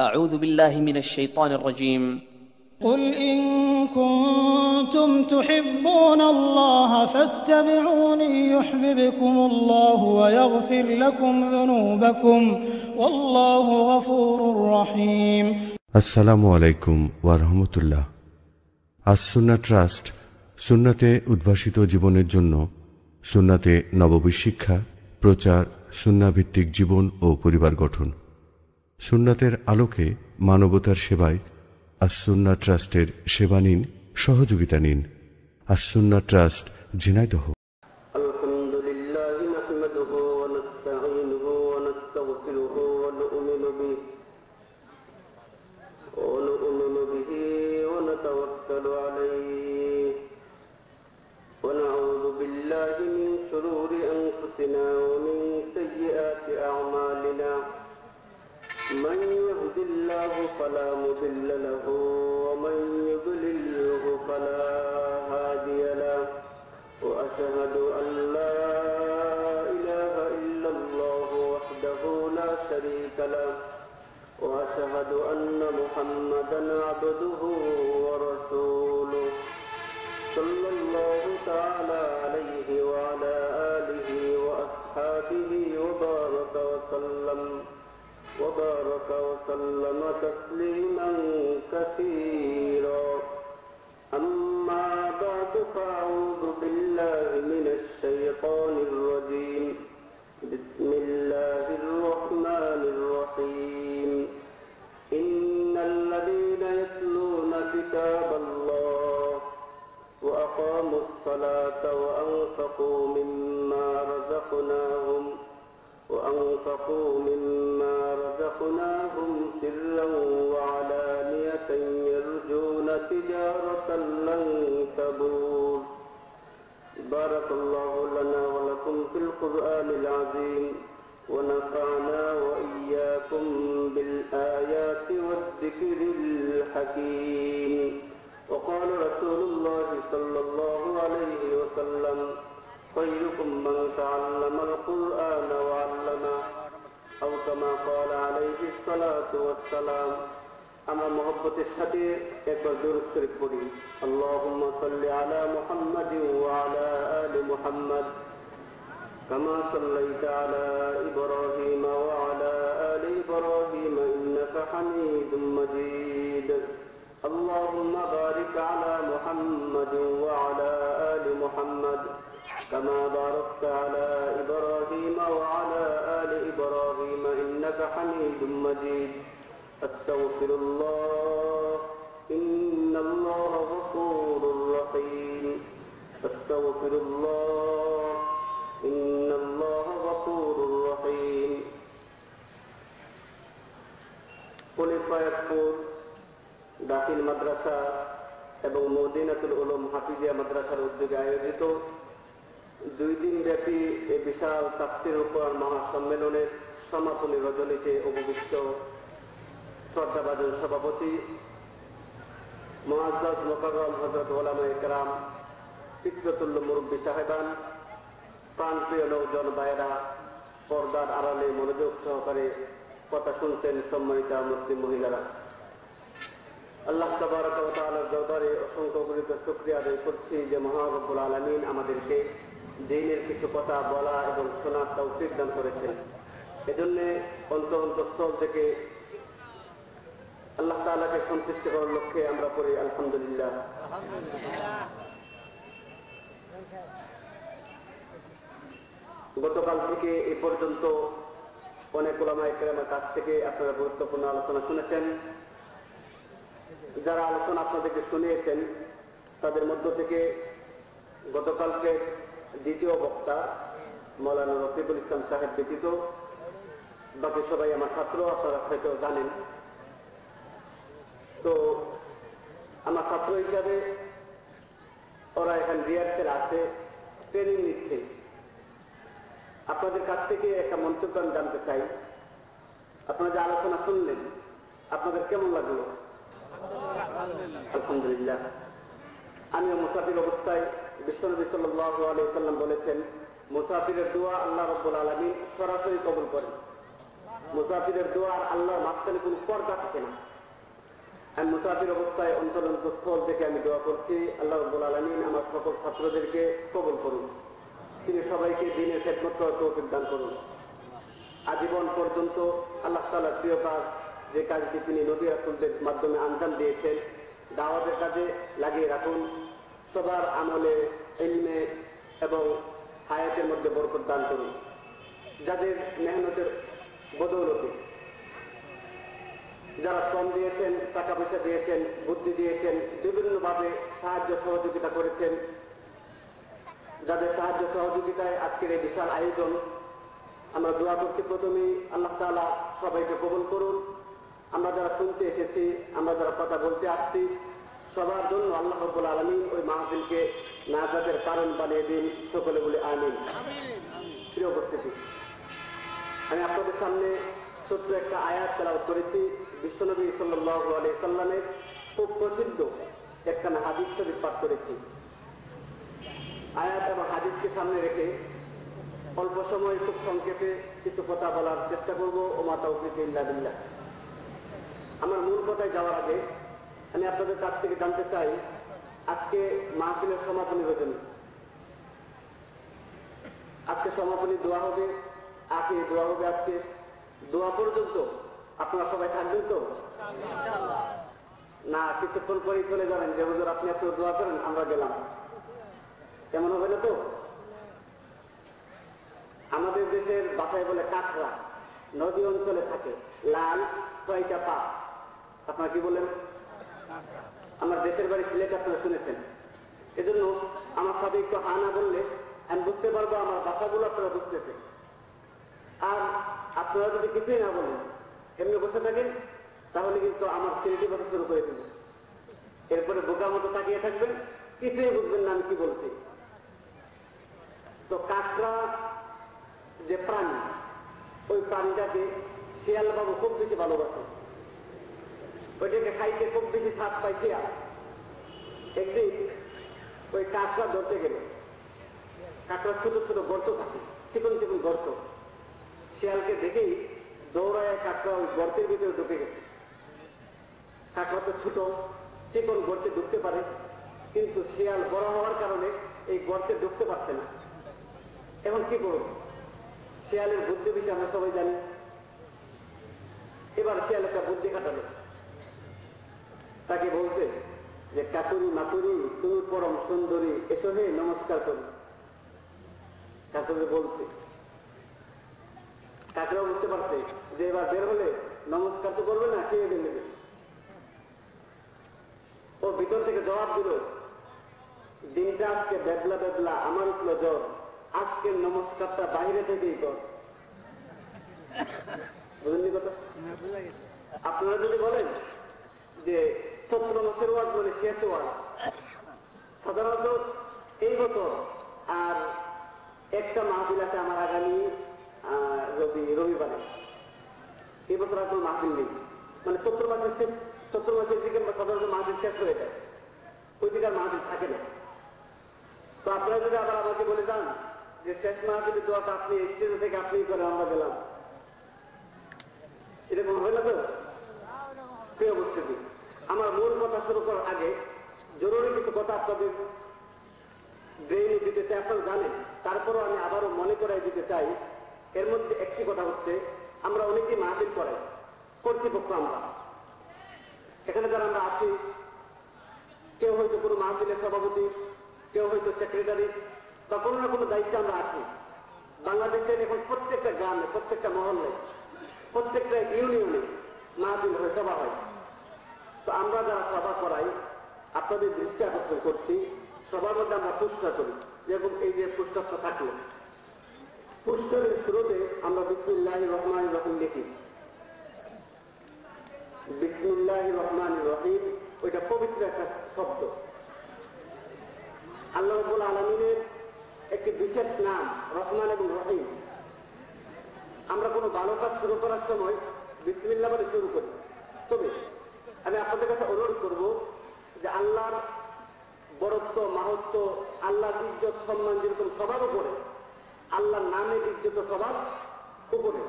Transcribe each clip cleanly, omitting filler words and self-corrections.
أعوذ بالله من الشيطان الرجيم قل إن كنتم تحبون الله فاتبعوني يحببكم الله ويغفر لكم ذنوبكم والله غفور رحيم আসসালামু আলাইকুম ওয়া রাহমাতুল্লাহ। আস-সুন্নাহ ট্রাস্ট সুন্নাতে উদ্ভাসিত জীবনের জন্য সুন্নাতে নববী শিক্ষা, প্রচার, সুন্নাহভিত্তিক জীবন ও পরিবার গঠন, সুন্নাতের আলোকে মানবতার সেবায় আস-সুন্নাহ ট্রাস্টের সেবা নিন, সহযোগিতা নিন। আস-সুন্নাহ ট্রাস্ট, ঝিনাইদহ। من يهد الله فلا مضل له ومن يضلله فلا هادي له وأشهد أن لا إله إلا الله وحده لا شريك له وأشهد أن محمدا عبده ورسوله صلى الله تعالى عليه وعلى آله وأصحابه وبارك وسلم تسليما كثيرا. أما بعد فأعوذ بالله من الشيطان الرجيم. بسم الله الرحمن الرحيم. إن الذين يتلون كتاب الله وأقاموا الصلاة وأنفقوا مما رزقناهم سرا وعلانية يرجون تجارة لن تبور. بارك الله لنا ولكم في القرآن العظيم ونفعنا وإياكم بالآيات والذكر الحكيم. وقال رسول الله صلى الله عليه وسلم: خيركم من تعلم القرآن وعلمه أو كما قال عليه الصلاة والسلام. আমরা মহব্বতের সাথে একবার দরুদ শরীফ পড়ি। আল্লাহুম্মা সাল্লি আলা মুহাম্মাদিন ওয়া আলা আলি মুহাম্মাদ কামা সাল্লাইতা আলা ইব্রাহিম ওয়া আলা আলি ইব্রাহিম ইন্নাকা হামিদুম মাজিদ। আল্লাহুম্মা বারিক আলা মুহাম্মাদিন ওয়া আলা আলি মুহাম্মাদ كما باركت على إبراهيم وعلى آل إبراهيم إنك حميد مجيد. أستغفر الله إن الله غفور رحيم. أستغفر الله إن الله غفور رحيم. খলিফায়তপুর দাখিল মাদ্রাসা এবং মদিনাতুল উলুম হাফিজিয়া মাদ্রাসার উদ্যোগে আয়োজিত 2 দিন ব্যাপী এই বিশাল তাফসীর উপর মহাসম্মেলনের সমাপনী রজনীতে উপবিষ্ট শ্রদ্ধাভাজন সভাপতি মুআজ্জাজ মুকাররম হযরত উলামায়ে কেরাম, পিতৃতুল্য মুরব্বী সাহেবান, প্রাণপ্রিয় নওজোয়ান ভাইয়েরা, পর্দার আড়ালে মনোযোগ সহকারে কথা শুনছেন সম্মানিত মুসলিম মহিলারা, আল্লাহ তাবারক ওয়া তাআলার দরবারে অসংখ্য গণিত শুকরিয়া আদায় করছি যে মহান রব্বুল আলামিন আমাদেরকে দ্বীনের কিছু কথা বলা এবং শোনার তৌফিক দান করেছেন। এজন্য অন্তঃস্থল থেকে আল্লাহ তাআলাকে সন্তুষ্ট করার লক্ষ্যে আমরা পড়ি আলহামদুলিল্লাহ। গতকাল থেকে এ পর্যন্ত অনেক উলামায়ে কেরামের কাছ থেকে আপনারা গুরুত্বপূর্ণ আলোচনা শুনেছেন। যারা আলোচনা আপনাদেরকে শুনিয়েছেন তাদের মধ্য থেকে গতকালকে দ্বিতীয় বক্তা মৌলানা রফিকুল ইসলাম সাহেব ব্যতীত বাকি সবাই আমার ছাত্র, আপনারা হয়তো জানেন। তো আমার ছাত্র হিসাবে ওরা এখানে রিহার্সেল আছে, ট্রেনিং নিচ্ছে। আপনাদের কাছ থেকে একটা মন্তব্য আমি জানতে চাই। আপনারা যে আলোচনা শুনলেন আপনাদের কেমন লাগলো? আলহামদুলিল্লাহ। আমিও মুসাফির অবস্থায় বিশ্বনবী সাল্লাল্লাহু আলাইহি ওয়াসাল্লাম বলেছেন, মুসাফিরের দোয়া আল্লাহ রাব্বুল আলামিন সরাসরি কবুল করেন। মুসাফিরের দোয়ার আল্লাহর মাঝখানে কোনো পর্দা থাকে না। আমি মুসাফির অবস্থায় অন্তরস্থল থেকে আমি দোয়া করছি, আল্লাহ রাব্বুল আলামিন আমার সকল ছাত্রদেরকে কবুল করুন, তিনি সবাইকে দ্বীনের খেদমত করার তৌফিক দান করুন। আজীবন পর্যন্ত আল্লাহ তাআলার প্রিয় কাজ, যে কাজটি তিনি নবী রাসূলদের মাধ্যমে আঞ্জাম দিয়েছেন, দাওয়াতের কাজে লাগিয়ে রাখুন। সবার আমলে, ইলমে এবং হায়াতের মধ্যে বরকত দান করুন। যাদের মেহনতের বদৌলতে, যারা শ্রম দিয়েছেন, টাকা পয়সা দিয়েছেন, বুদ্ধি দিয়েছেন, বিভিন্নভাবে সাহায্য সহযোগিতা করেছেন, যাদের সাহায্য সহযোগিতায় আজকের এই বিশাল আয়োজন, আমরা দোয়া করছি প্রথমেই আল্লাহ তাআলা সবাইকে কবুল করুন। আমরা যারা শুনতে এসেছি, আমরা যারা কথা বলতে আসছি, সবার জন্য আল্লাহ রাব্বুল আলামিন ওই মাহফিলকে নাজাতের কারণ বানিয়ে দিন। সকলে বলে আমিন। প্রিয় উপস্থিতি, আমি আপনাদের সামনে ছোট্ট একটা আয়াত তেলাওয়াত করেছি। বিশ্বনবী সাল্লাল্লাহু আলাইহি সাল্লামের খুব প্রসিদ্ধ একটা হাদিস শরীফ পাঠ করেছি। আয়াত এবং হাদিসকে সামনে রেখে অল্প সময় খুব সংক্ষেপে কিছু কথা বলার চেষ্টা করবো। ওমা তাওফীক ইল্লা বিল্লাহ। আমার মূল কথায় যাওয়ার আগে আমি আপনাদের কাছ থেকে জানতে চাই, আজকে মাহফিলের সমাপনী রজনী, আজকে সমাপনী দোয়া হবে, আখির দোয়া হবে। আজকে দোয়া পর্যন্ত আপনারা সবাই থাকবেন তো? না কিছুক্ষণ পরেই চলে যাবেন যে হুজুর আপনি একটু দোয়া করেন, আমরা গেলাম, কেমন হবে না তো? আমাদের দেশের বাসায় বলে কাঁকড়া, নদী অঞ্চলে থাকে, লাল 6টা পা। আপনারা কি বলেন? আমার দেশের বাড়ি সিলেট, আপনারা শুনেছেন। এজন্য আমার সাথে একটু হানা বললে আমি বুঝতে পারবো আমার ভাষাগুলো আপনারা বুঝতেছে। আর আপনারা যদি কিছুই না বলেন, এমনি বসে থাকেন, তাহলে কিন্তু আমার ছেলেটি কথা শুরু করে দেবে। এরপরে বোকা মতো তাকিয়ে থাকবেন, কিছুই বুঝবেন না আমি কি বলছি। তো কাঁকড়া যে প্রাণী, ওই প্রাণীটাকে শিয়াল বাবু খুব বেশি ভালোবাসে, ওইটাকে খাইতে খুব বেশি স্বাদ পাই শিয়াল। একদিন ওই কাঁকড়া ধরতে গেল, কাঁকড়া ছোট ছোট গর্ত থাকে, চিকন চিকন গর্ত। শিয়ালকে দেখেই দৌড়ায় কাঁকড়া ওই গর্তের ভিতরে ঢুকে গেছে। কাঁকড়া তো ছোট, চিকন গর্তে ঢুকতে পারে, কিন্তু শিয়াল বড় হওয়ার কারণে এই গর্তে ঢুকতে পারছে না। এখন কি করব? শিয়ালের বুদ্ধি বিষয়ে আমরা সবাই জানি। এবার শিয়াল একটা বুদ্ধি খাটালো, তাকে বলছে যে কাকুরি মাকুরি তুমি পরম সুন্দরী, এসো হে নমস্কার করি। কাকুরি বলছে, কাকড়া বুঝতে পারছে যে এবার বের হলে নমস্কার তো করবে না, খেয়ে ফেলে দেবে। ও ভিতর থেকে জবাব দিল, দিনটা আজকে বেদলা বেদলা, আমার উঠলো জ্বর, আজকের নমস্কারটা বাইরে থেকেই কর। বুঝলেন কথা? আপনারা যদি বলেন যে চৈত্র মাসের ওয়াজ বলে শেষ ওয়াজ, সাধারণত এই বছর আর একটা মাহফিল আছে আমার আগামী রবিবারে। এই বছর আর কোনো মাহফিল নেই, মানে চৈত্র মাসের শেষ, চৈত্র মাসের দিকে সাধারণত মাহফিল শেষ হয়ে যায়, ওই দিকে আর মাহফিল থাকে না। তো আপনারা যদি আবার আমাকে বলে যান যে শেষ মাহফিলের দোয়াটা আপনি স্টেজ থেকে আপনি করে আমরা গেলাম, এরকম হয় না তো? প্রিয় উপস্থিতি, আমার মূল কথা শুরু করার আগে জরুরি কিছু কথা আপনাদের ব্রেইনে দিতে চাই, আপনারা জানেন, তারপরও আমি আবারও মনে করাই দিতে চাই। এর মধ্যে একটি কথা হচ্ছে, আমরা অনেকেই মাহফিল করাই, কর্তৃপক্ষ আমরা এখানে যারা আমরা আছি, কেউ হয়তো কোনো মাহফিলের সভাপতি, কেউ হয়তো সেক্রেটারি বা কোনো না কোনো দায়িত্বে আমরা আছি। বাংলাদেশের এখন প্রত্যেকটা গ্রামে, প্রত্যেকটা মহল্লায়, প্রত্যেকটা ইউনিয়নে মাহফিল হয়, সভা হয়। তো আমরা যারা সভা করাই, আপনাদের দৃষ্টি আকর্ষণ করছি, সবার মধ্যে আমরা পুরস্কার করি। যেরকম এই যে পুরস্কারটা থাকলো, পুরস্কারের শুরুতে আমরা বিসমিল্লাহির রহমানির রহিম লিখি। বিসমিল্লাহির রহমানির রহিম, ওইটা পবিত্র একটা শব্দ। আল্লাহ রাব্বুল আলামিনের একটি বিশেষ নাম রহমান এবং রহিম। আমরা কোনো ভালো কাজ শুরু করার সময় বিসমিল্লাহ বলে শুরু করি। তবে আমি আপনাদের কাছে অনুরোধ করব যে আল্লাহর বড়ত্ব, মাহাত্ম্য, আল্লাহর ইজ্জত সম্মান যেরকম সবার উপরে, আল্লাহর নামের ইজ্জত সবার উপরে।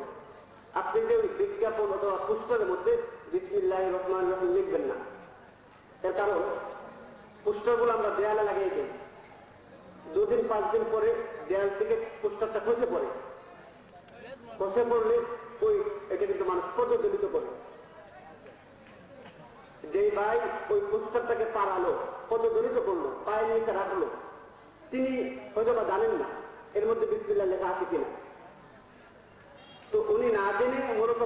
আপনি যে ওই বিজ্ঞাপন অথবা পুস্তকের মধ্যে বিসমিল্লাহির রহমানির রহিম লিখবেন না। এর কারণ পুস্তকগুলো আমরা দেয়ালে লাগিয়ে দিই, 2 দিন 5 দিন পরে দেয়াল থেকে পুস্তকটা খসে পড়ে, খসে পড়লে এটা কিন্তু মানুষ পদদলিত করে। যে ভাই ওই পুস্তকটাকে পাড়ালো, পদদলিত করলো, পায়ের নিচে রাখলো, তিনি হয়তো বা জানেন না এর মধ্যে বিসমিল্লাহ লেখা আছে কিনা। তো উনি না জেনে মূলত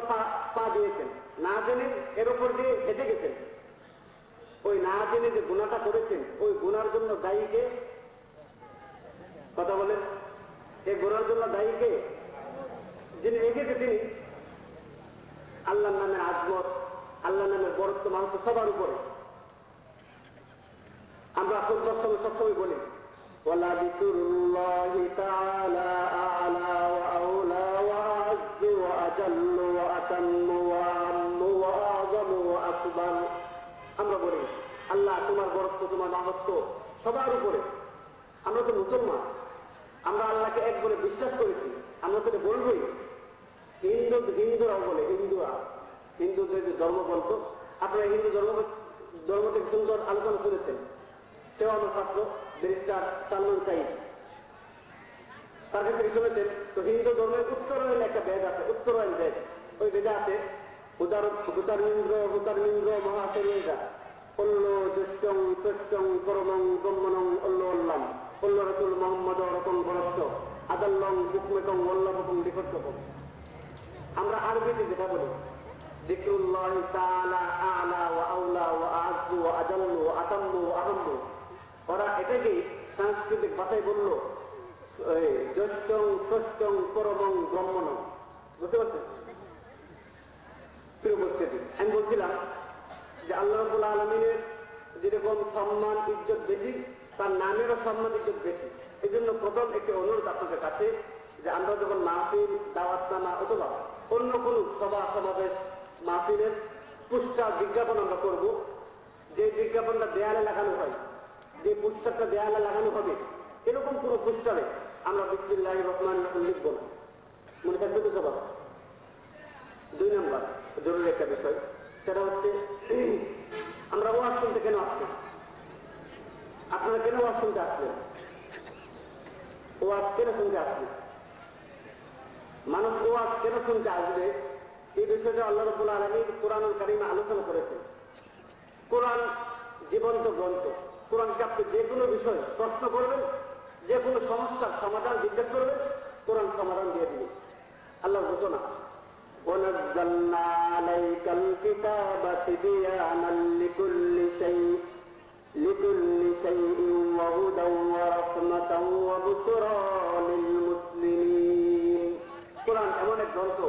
পা দিয়েছেন, না জেনে এর উপর দিয়ে হেঁটে গেছেন। ওই না জেনে যে গুনাহটা করেছেন, ওই গুনার জন্য দায়ীকে, কথা বলেন, এই গুনার জন্য দায়ীকে যিনি এগিয়েছে তিনি। আল্লাহর নামের আজমত, আল্লাহর নামের বরত্ব মাহাত্ম্য সবার উপরে। আমরা খুতবার সময় সবসময় বলি ওয়ালাযিকরুল্লাহি তাআলা আ'লা ওয়া আওলা ওয়া আ'যু ওয়া আজাল্লু ওয়া আতাম্মু ওয়া আ'ম্মু ওয়া আ'যামু ওয়া আকবার। আমরা বলি আল্লাহ তোমার বরত্ব, তোমার মাহাত্ম্য সবার উপরে। আমরা তো মুসলমান, আমরা আল্লাহকে এক বলে বিশ্বাস করেছি, আমরা তো বলবই। হিন্দুরাও বলে, হিন্দুদের যে ধর্মগ্রন্থ, আপনারা হিন্দু ধর্ম থেকে সুন্দর আলোচনা করেছেন। সেও আমার ছাত্র ব্যারিস্টার সালমান সাইদ, তার কাছে শুনেছেন। তো হিন্দু ধর্মের উত্তরায়ণ একটা বেদ আছে, উত্তরায়ণ বেদ। ওই বেদে আছে উদারমিন্দ্র মহাশরীরা অল্ল দুষ্টং তুষ্টং পরমং ব্রহ্মণং অল্ল অল্লাম অল্ল রসুল মোহাম্মদ রকম বরস্ত আদাল্লং বুকমেতং অল্লাভকং লিখতকম। আমরা আরবিতে যেটা বলি যিকরুল্লাহি তাআলা আ'লা ওয়া আওলা ওয়া আ'যু ওয়া আজাল্লু ওয়া আতাম্মু ওয়া আহাম্মু। ওরা এটাকেই সাংস্কৃতিক ভাষায় বললো জ্যৈষ্ঠং ষষ্ঠং পরমং ব্রহ্মণং। বুঝতে পারছেন? প্রিয় উপস্থিতি, আমি বলছিলাম যে আল্লাহ রাব্বুল আলামিনের যেরকম সম্মান ইজ্জত বেশি, তার নামেরও সম্মান ইজ্জত বেশি। এই জন্য প্রথম একটি অনুরোধ আপনাদের কাছে যে আমরা যখন মাহফিল, দাওয়াতনামা অথবা অন্য কোনো সভা সমাবেশ মাহফিলের পুস্তক বিজ্ঞাপন আমরা করব, যে বিজ্ঞাপনটা দেয়ালে লাগানো হয়, যে পুস্তকটা দেয়ালে লাগানো হবে, এরকম কোনো পুস্তকে আমরা বিসমিল্লাহির রহমানির রহিম লিখব না। মনে থাকবে তো সবার? 2 নম্বর জরুরি একটা বিষয়, সেটা হচ্ছে আমরা ওয়াজ শুনতে কেন আসছি? আপনারা কেন ওয়াজ শুনতে আসলেন? ওয়াজ কেন শুনতে আসলেন? মানুষ ওয়াজ কেন শুনতে আসবে? এই বিষয়টা আল্লাহ রাব্বুল আলামিন কোরআনুল কারীমে আলোচনা করেছেন। কোরআন জীবন্ত গ্রন্থ। কোরআনকে আপনি যে কোনো বিষয় প্রশ্ন করবেন, যে কোনো সমস্যার সমাধান জিজ্ঞেস করবেন, কোরআন সমাধান দিয়ে দিবে। আল্লাহ ঘোষণা وَنَزَّلْنَا عَلَيْكَ الْكِتَابَ تِبْيَانًا لِكُلِّ شَيْءٍ وَهُدًى وَرَحْمَةً وَبُشْرَى لِلْمُسْلِمِينَ। কোরআন এমন এক গ্রন্থ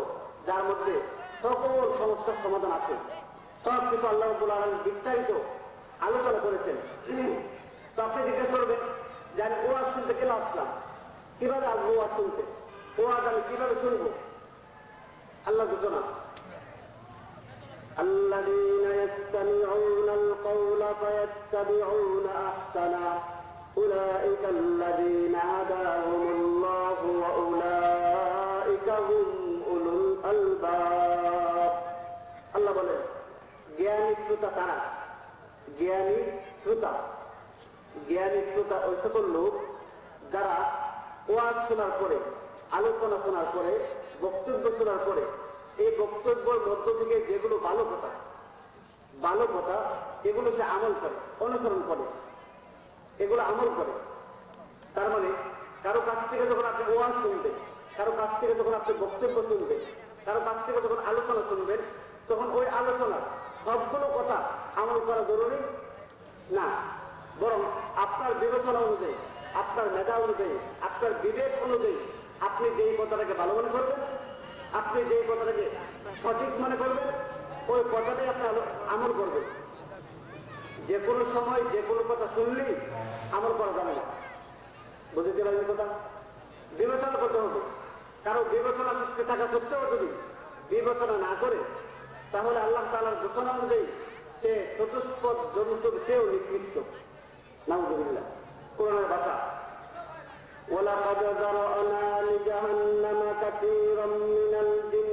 যার মধ্যে সকল সমস্যার সমাধান আছে। সব কিছু আল্লাহ রাব্বুল আলামিন বিস্তারিত আলোচনা করেছেন। তো আপনি জিজ্ঞেস করবেন যে আমি ওয়াজ শুনতে কেন আসলাম, কিভাবে আসবো ওয়াজ শুনতে, ওয়াজ আমি কিভাবে শুনবো? আল্লাহ ঘোষণা الذين يستمعون القول فيتبعون أحسنه أولئك الذين هداهم الله وأولئك هم أولو الألباب। আল্লাহ বলেন জ্ঞানী শ্রোতা তারা, জ্ঞানী শ্রোতা ওই সকল লোক যারা ওয়াজ শোনার পরে, আলোচনা শোনার পরে, বক্তব্য শোনার পরে এই বক্তব্যের মধ্য থেকে যেগুলো ভালো কথা এগুলো সে আমল করে, অনুসরণ করে, এগুলো আমল করে। তার মানে কারো কাছ থেকে যখন আপনি ওয়াজ শুনবেন, কারো কাছ থেকে যখন আপনি বক্তব্য শুনবেন, কারো কাছ থেকে যখন আলোচনা শুনবেন, তখন ওই আলোচনা সবগুলো কথা আমল করা জরুরি না, বরং আপনার বিবেচনা অনুযায়ী, আপনার মেধা অনুযায়ী, আপনার বিবেক অনুযায়ী আপনি যেই কথাটাকে ভালো মনে করবেন, আপনি যেই কথাটাকে সঠিক মনে করবেন, ওই কথাটাই আপনি আমল করবেন। যে কোনো সময় যে কোনো কথা শুনলেই আমল করা যাবে না। বুঝতে পারবেন কথা? বিবেচনা করতে হবে। কারো বিবেচনা শক্তি থাকা সত্ত্বেও যদি বিবেচনা না করে, তাহলে আল্লাহ তাআলার ঘোষণা অনুযায়ী সে চতুষ্পদ জন্তুর চেয়েও নিকৃষ্ট। নাউযুবিল্লাহ। কোরআনের ভাষা وَلَقَدْ ذَرَأْنَا لِجَهَنَّمَ كَثِيرًا مِنَ الْجِنِّ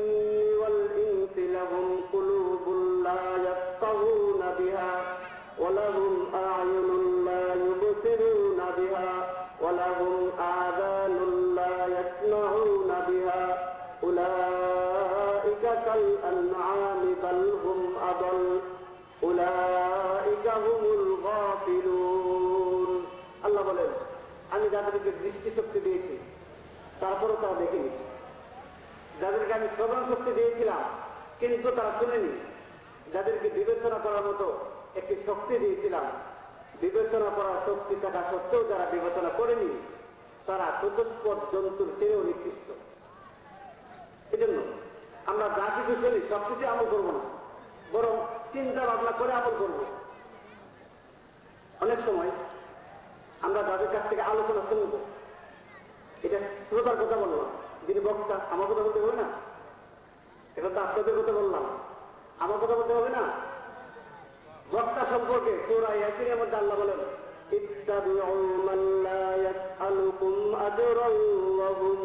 উলাইকা হুমুল গাফিলুন। আল্লাহ বলেন, আমি যাদেরকে দৃষ্টিশক্তি দিয়েছি তারপরও তারা দেখেনি, যাদেরকে আমি শ্রবণ শক্তি দিয়েছিলাম কিন্তু তারা শুনেনি, যাদেরকে বিবেচনা করার মতো একটি শক্তি দিয়েছিলাম, বিবেচনা করার শক্তি থাকা সত্ত্বেও যারা বিবেচনা করেনি তারা চতুষ্পদ জন্তুর চেয়েও নিকৃষ্ট। এজন্য আমরা যা কিছু শুনি সবকিছু আমল করবো না, বরং চিন্তা ভাবনা করে আমল করব। অনেক সময় আমরা যাদের কাছ থেকে আলোচনা শুনবো, এটা শ্রোতার কথা বললাম, যিনি বক্তা আমার কথা বলতে হবে না, এটা তো আপনাদের কথা বললাম, আমার কথা বলতে হবে না। বক্তা সম্পর্কে সূরা ইয়াসিনের মধ্যে আল্লাহ বলেন, ইত্তাবিউ মান লা ইয়াসআলুকুম আজরান ওয়া হুম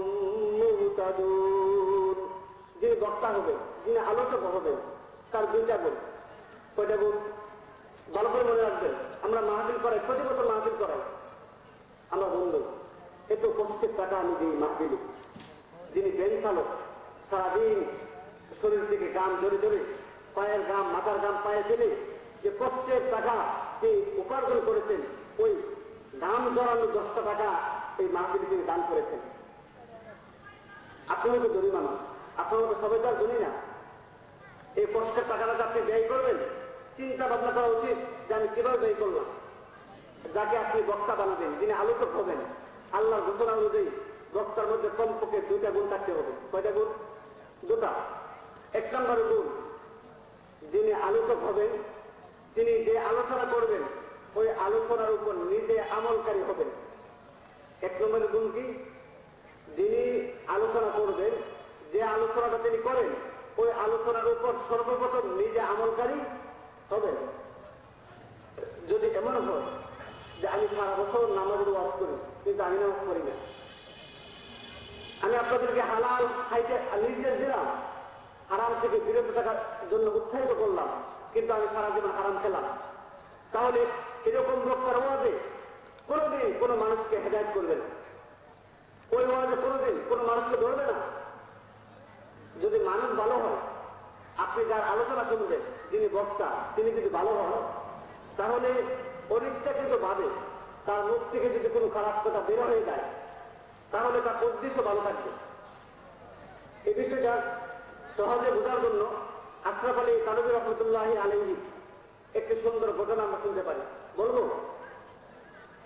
মুহতাদুন। যিনি বক্তা হবেন, যিনি আলোচক হবেন, তার দুইটা গুণ। কয়টা গুণ? ভালো করে মনে রাখবেন। আমরা মাহফিল করাই, প্রতি বছর মাহফিল করাই, আমরা বন্ধু এত কষ্টের টাকা আমি দিই মাহফিলে। যিনি বেঞ্চ চালক, সারাদিন শরীর থেকে গাম জোরে জোরে, পায়ের গাম মাথার গাম পায়ে ফেলে যে কষ্টের টাকা যে উপার্জন করেছেন, ওই দাম জড়ানো 10টা টাকা এই মাহফিলে তিনি দান করেছেন। আপনারও তো ধনী মানুষ, আপনারও তো সবাই তো আর ধনী না। এই কষ্টের টাকাটা আপনি ব্যয় করবেন, চিন্তা ভাবনা করা উচিত যে আমি কিভাবে ব্যয় করলাম। যাকে আপনি বক্তা বানাবেন, যিনি আলোচক হবেন, আল্লাহর ঘোষণা অনুযায়ী বক্তার মধ্যে কমপক্ষে 2টা গুণ থাকতে হবে। কয়টা গুণ? 2টা। 1 নম্বর গুণ, যিনি আলোচক হবেন তিনি যে আলোচনা করবেন ওই আলোচনার উপর নিজে আমলকারী হবেন। 1 নম্বরের গুণ কি? যিনি আলোচনা করবেন, যে আলোচনাটা তিনি করেন ওই আলোচনার উপর সর্বপ্রথম নিজে আমলকারী হবেন। যদি এমন হয় যে আমি সারা বছর নামাজের ওয়াজ করি কিন্তু আমি নামাজ করি না, আমি আপনাদেরকে হালাল খাইতে নির্দেশ দিলাম, হারাম থেকে বিরত থাকার জন্য উৎসাহিত করলাম, কিন্তু আমি সারা জীবন হারাম খেলাম, তাহলে এরকম বক্তার ওয়াজে কোনোদিন কোনো মানুষকে হেদায়েত করবে না, ওই ওয়াজে কোনোদিন কোনো মানুষকে ধরবে না। যদি মানুষ ভালো হয়, আপনি যার আলোচনা শুনবেন, যিনি বক্তা তিনি যদি ভালো হন, তাহলে অনিচ্ছা কিন্তু ভাবে তার মুখ থেকে যদি কোনো খারাপ কথা বের হয়ে যায় তাহলে তার উদ্দেশ্য ভালো থাকবে। এই বিষয়টা সহজে বোঝার জন্য আশরাফ আলী থানভী রহমতুল্লাহি আলাইহি একটি সুন্দর ঘটনা আমরা শুনতে পারি। বলবো?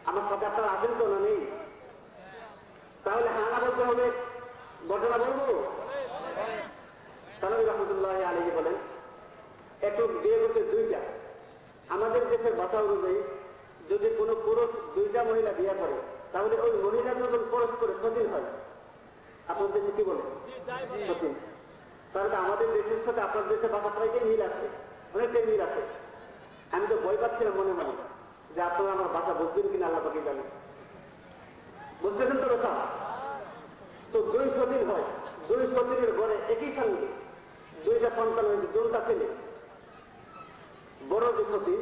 আমার সাথে আপনারা আছেন তো না নেই? তাহলে হ্যাঁ না বলতে হবে। ঘটনা বলবো? থানভী রহমতুল্লাহি আলাইহি বলেন, একটু বিয়ে করতে 2টা। আমাদের দেশের ভাষা অনুযায়ী যদি কোনো পুরুষ 2টা মহিলা বিয়ে করে তাহলে ওই মহিলা যখন পরস্পরে সতীন হয়, আপনার দেশে কি বলে? সতীন। তাহলে আমাদের দেশের সাথে আপনার দেশের ভাষা প্রায়টাই মিল আছে, অনেকটাই মিল আছে। আমি তো ভয় পাচ্ছিলাম মনে মনে যে আপনারা আমার ভাষা বুঝবেন কিনা আল্লাহ পাকে জানেন। বুঝতেছেন তো কথা? তো 2 সতীন হয়, 2 সতীনের ঘরে একই সঙ্গে 2টা সন্তান হয়েছে, 2টা ছেলে। বড় যে সতীন,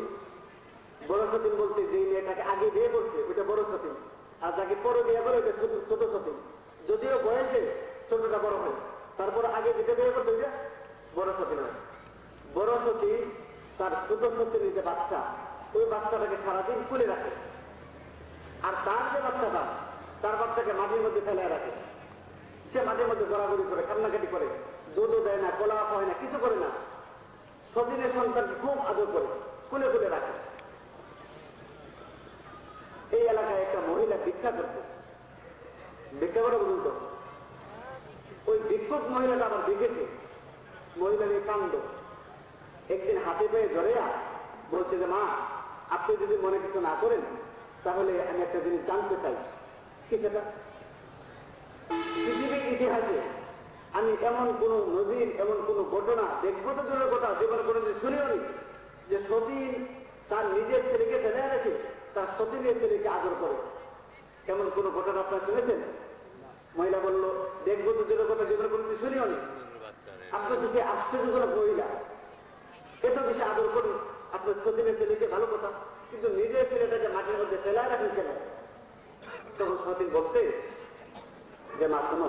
বড় সতীন বলতে যে মেয়েটাকে আগে বিয়ে করছে ওইটা বড় সতীন, আর যাকে পরে বিয়ে করে ওইটা ছোট সতীন। যদিও বয়সে ছোটটা বড় হয়, তারপর আগে যেটা বিয়ে করতে ওইটা বড় সতীন হয়। বড় সতীন তার ছোট সতীনের যে বাচ্চা, ওই বাচ্চাটাকে সারাদিন খুলে রাখে, আর তার যে বাচ্চাটা, তার বাচ্চাকে মাটির মধ্যে ফেলায় রাখে। সে মাটির মধ্যে গড়াগড়ি করে, কান্নাকাটি করে, দুধও দেয় না, কোলা হয় না, কিছু করে না। সতীনের সন্তানকে খুব আদর করে খুলে খুলে রাখে। এই এলাকায় একটা মহিলা ভিক্ষা করতো, ভিক্ষা করে বলুন তো। ওই ভিক্ষুক মহিলাটা আবার দেখেছে মহিলার এই কাণ্ড। একদিন হাতে পেয়ে জড়িয়া বলছে যে মা, আপনি যদি মনে কিছু না করেন তাহলে আমি একটা জিনিস জানতে চাই। কি সেটা? পৃথিবীর ইতিহাসে আমি এমন কোন নজির, এমন কোন ঘটনা দেখবো তো দূরের কথা, জীবনে কোনোদিন শুনিও নি যে সতীন তার নিজের ছেলেকে ফেলে রেখে তার সতীনের ছেলেকে আদর করে। এমন কোন ঘটনা আপনারা শুনেছেন? মহিলা বলল, দেখবো তো দূরের কথা, জীবনে কোনোদিন শুনিও নি। আপনার যদি আশ্চর্যজনক মহিলা এত বেশি আদর করুন আপনার সতীনের ছেলেকে, ভালো কথা, কিন্তু নিজের ছেলেটাকে মাটির মধ্যে ফেলায় রাখেন কেন? তখন সতীন বলছে যে মা শোনো,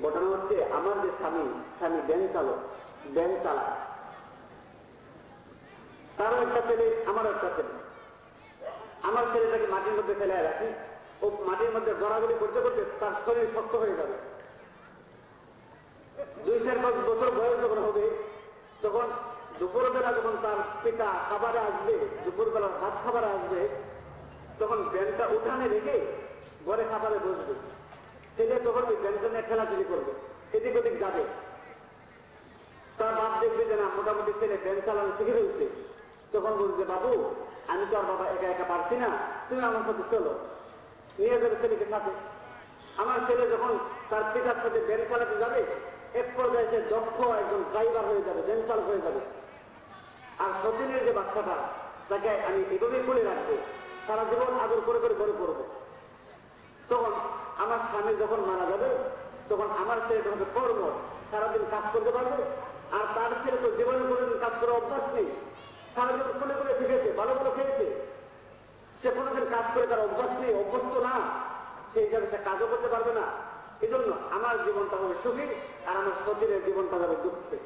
ঘটনা হচ্ছে আমার যে স্বামী ব্যাংক চালায়, তারও একটা ছেলে, আমারও একটা ছেলে। আমার ছেলেটাকে মাটির মধ্যে ফেলে রাখি, ও মাটির মধ্যে গড়াগড়ি করতে করতে তার শরীর শক্ত হয়ে যাবে। 2-4 বছর বয়স যখন হবে, তখন দুপুরবেলা যখন তার পিতা খাবারে আসবে, দুপুরবেলা ভাত খাবারে আসবে, তখন ব্যানটা উঠানে রেখে ঘরে খাবারে বসবে। ছেলে তখন ওই ব্যানটা নিয়ে খেলাধুলি করবে, এদিক ওদিক যাবে। তার বাপ দেখবে যে না, মোটামুটি ছেলে ব্যান চালানো শিখে ফেলছে। তখন বলছে, বাবু আমি তো আর বাবা একা একা পারছি না, তুমি আমার সাথে চলো, নিয়ে যাবে ছেলেকে সাথে। আমার ছেলে যখন তার পিতার সাথে ব্যান চালাতে যাবে, এক পর্যায়ে সে দক্ষ একজন ড্রাইভার হয়ে যাবে, ব্যান চালক হয়ে যাবে। আর সতীনের যে বাচ্চাটা, তাকে আমি এভাবেই করে রাখবো, সারা জীবন আদর করে করে বড় করবো। তখন আমার স্বামী যখন মারা যাবে, তখন আমার ছেলে তখন কর্ম, সারাদিন কাজ করতে পারবে। আর তার ছেলে তো জীবনে কোনোদিন কাজ করার অভ্যাস নেই, সারাদিন খুলে খুলে শিখেছে, ভালো ভালো খেয়েছে, সে কোনোদিন কাজ করে তার অভ্যাস নেই, অভ্যস্ত না, সেই হিসাবে সে কাজও করতে পারবে না। এই জন্য আমার জীবনটা হবে সুখী, আর আমার সতীনের জীবনটা যাবে দুঃখে।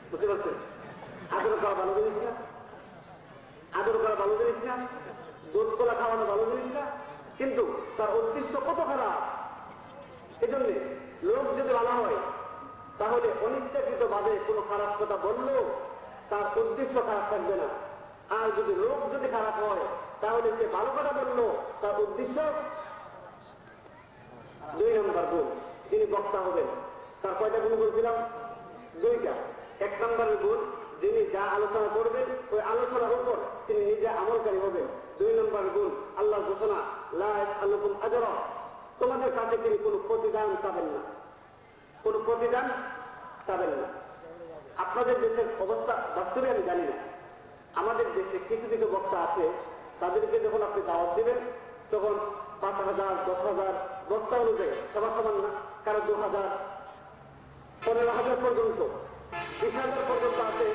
বুঝতে পারছেন? আদর করা ভালো জিনিস না? আদর করা ভালো জিনিস না? দুধ কলা খাওয়ানো ভালো জিনিস না? কিন্তু তার উদ্দেশ্য কত খারাপ। এই জন্যে লোক যদি ভালো হয়, তাহলে অনিচ্ছাকৃত ভাবে কোনো খারাপ কথা বললেও তার উদ্দেশ্য খারাপ থাকবে না। আর যদি লোক যদি খারাপ হয়, তাহলে সে ভালো কথা বললো, তার উদ্দেশ্য। 2 নম্বর গুণ, যিনি বক্তা হবেন, তার কয়টা গুণ বলছিলাম? 2টা। 1 নম্বরের গুণ, যিনি যা আলোচনা করবেন ওই আলোচনার উপর তিনি নিজে আমলকারী হবেন। 2 নম্বর গুণ, আল্লাহর ঘোষণা, লা ইয়াসআলুকুম আজরা, তোমাদের কাছে তিনি কোনো প্রতিদান চাবেন না, কোনো প্রতিদান চাবেন না। আপনাদের দেশের অবস্থা বাস্তবে আমি জানি না। আমাদের দেশে কিছু কিছু বক্তা আছে, তাদেরকে যখন আপনি দাওয়াত দিবেন, তখন 5,000, 10,000 বক্তা অনুযায়ী সবার সমান না, কারো 2,000, 15,000 পর্যন্ত, 20,000 পর্যন্ত আছে।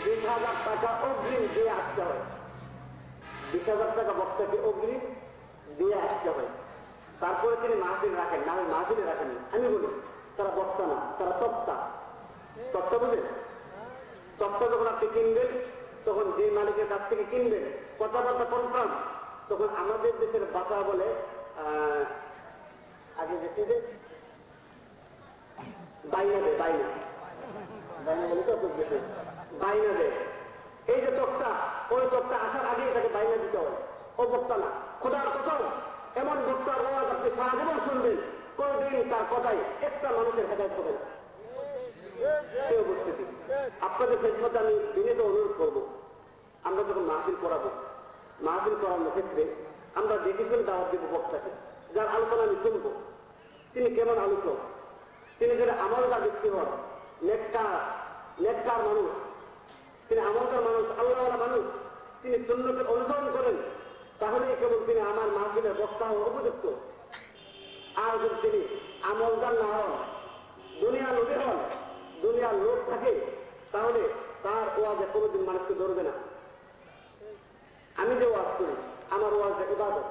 20,000 টাকা অগ্রিম দিয়ে আসতে হয়, 20,000 টাকা বক্তাকে অগ্রিম দিয়ে আসতে হয়। তারপরে তিনি মাহফিল রাখেন, না হয় মাহফিলে রাখেন। আমি বলি তারা বক্তা না, তারা তক্তা। তক্তা বুঝেন? তক্তা যখন আপনি কিনবেন, তখন যে মালিকের কাছ থেকে কিনবেন, কথাবার্তা কনফার্ম, তখন আমাদের দেশের বাসা বলে আগে যে বাইনা দেয়, বাইনা বলে তো বাইনা দেয়। এই যে তক্তা, ওই তক্তা আসার আগে তাকে বাইনা দিতে হয়। ও বক্তা না, খোদার কসম, এমন বক্তার আওয়াজ আপনি সারা জীবন শুনবেন, কোনদিন তার কথায় একটা মানুষের হেদায়েত হবে না। এই উপস্থিতি আপনাদের খেদমতে আমি বিনীত অনুরোধ করবো, আমরা যখন মাহফিল করাবো, মাহফিল করানোর ক্ষেত্রে আমরা দেখে শুনে দাওয়াত দেবো বক্তাকে, যার আলোচনা আমি শুনবো, তিনি কেমন আলোচক, তিনি যদি আমলদার ব্যক্তি হন, নেককার মানুষ, তিনি আমলদার মানুষ, আল্লাহওয়ালা মানুষ, তিনি সুন্নতের অনুসরণ করেন, তাহলে কেবল তিনি আমার মাহফিলের বক্তা হওয়ার উপযুক্ত। আর যদি তিনি আমলদার না হন, দুনিয়া লোভী হন, দুনিয়ার লোক থাকে, তাহলে তার ওয়াজে কোনোদিন মানুষকে ধরবে না। আমি যে ওয়াজ করি, আমার ওয়াজটা ইবাদত।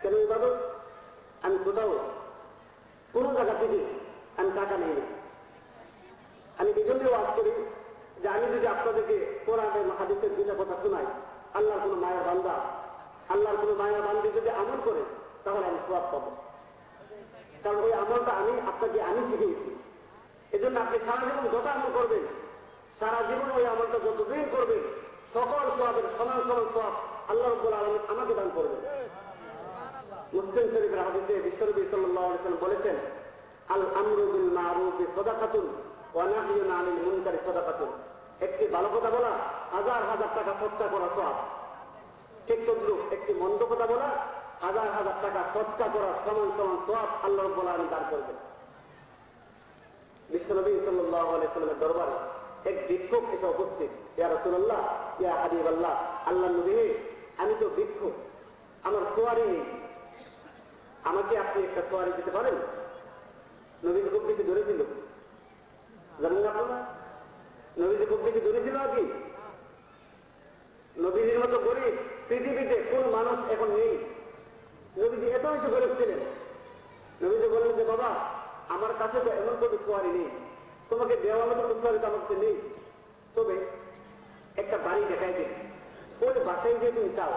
কেন ইবাদত? আমি কোথাও কোনো জায়গা থেকে আমি টাকা নেই না। আমি এই জন্য ওয়াজ করি যে আমি যদি আপনাদেরকে কোরআনের হাদিসের 2টা কথা শোনাই, আল্লাহর কোনো মায়ের বান্দা, আল্লাহর কোনো মায়ের বান্দি যদি আমল করে, তাহলে আমি সওয়াব পাবো। কারণ ওই আমলটা আপনাকে আমি শিখিয়েছি। এই জন্য আপনি সারা জীবন যত আমল করবেন, সারা জীবন ওই আমলটা যতদিন করবেন, সকল সওয়াবের সমান সমান সওয়াব আল্লাহ রাব্বুল আলামিন আমাকে দান করবেন। মুসলিম শরীফের হাদিসে বিশ্বনবী সাল্লাল্লাহু আলাইহি ওয়াসাল্লাম বলেছেন, আল আমরু বিল মারুফি সাদাকাতুন ওয়া নাহয়ুন আনিল মুনকারি সাদাকাতুন। একটি ভালো কথা বলা 1000 টাকা সদকা করা সওয়াব। ঠিক তদ্রূপ একটি মন্দ কথা বলা 1000 টাকা সদকা করা সমান সমান সওয়াব আল্লাহ রাব্বুল আলামিন দান করবেন। বিশ্বনবী সাল্লাল্লাহু আলাইহি ওয়াসাল্লামের দরবারে এক ভিক্ষুক এসে উপস্থিত, ইয়া রাসূলুল্লাহ, ইয়া হাবিবাল্লাহ, আল্লাহর নবী, আমি তো ভিক্ষুক, আমার সোয়ারি নেই, আমাকে আপনি একটা সোয়ারি দিতে পারেন? নবীজি খুব বেশি ধরেছিল, জানেন না আপনারা? নবীজি খুব বেশি ধরেছিল আর কি। নবীজির মতো গরিব পৃথিবীতে কোন মানুষ এখন নেই। নবীজি এত বেশি গরিব ছিলেন। নবীজি বললেন যে, বাবা, আমার কাছে তো এমন কোনো সোয়ারি নেই, তোমাকে দেওয়ার মতো সোয়ারি তো আমার কাছে নেই, তবে একটা বাড়ি দেখাই দিন, ওই বাসায় যে তুমি চাও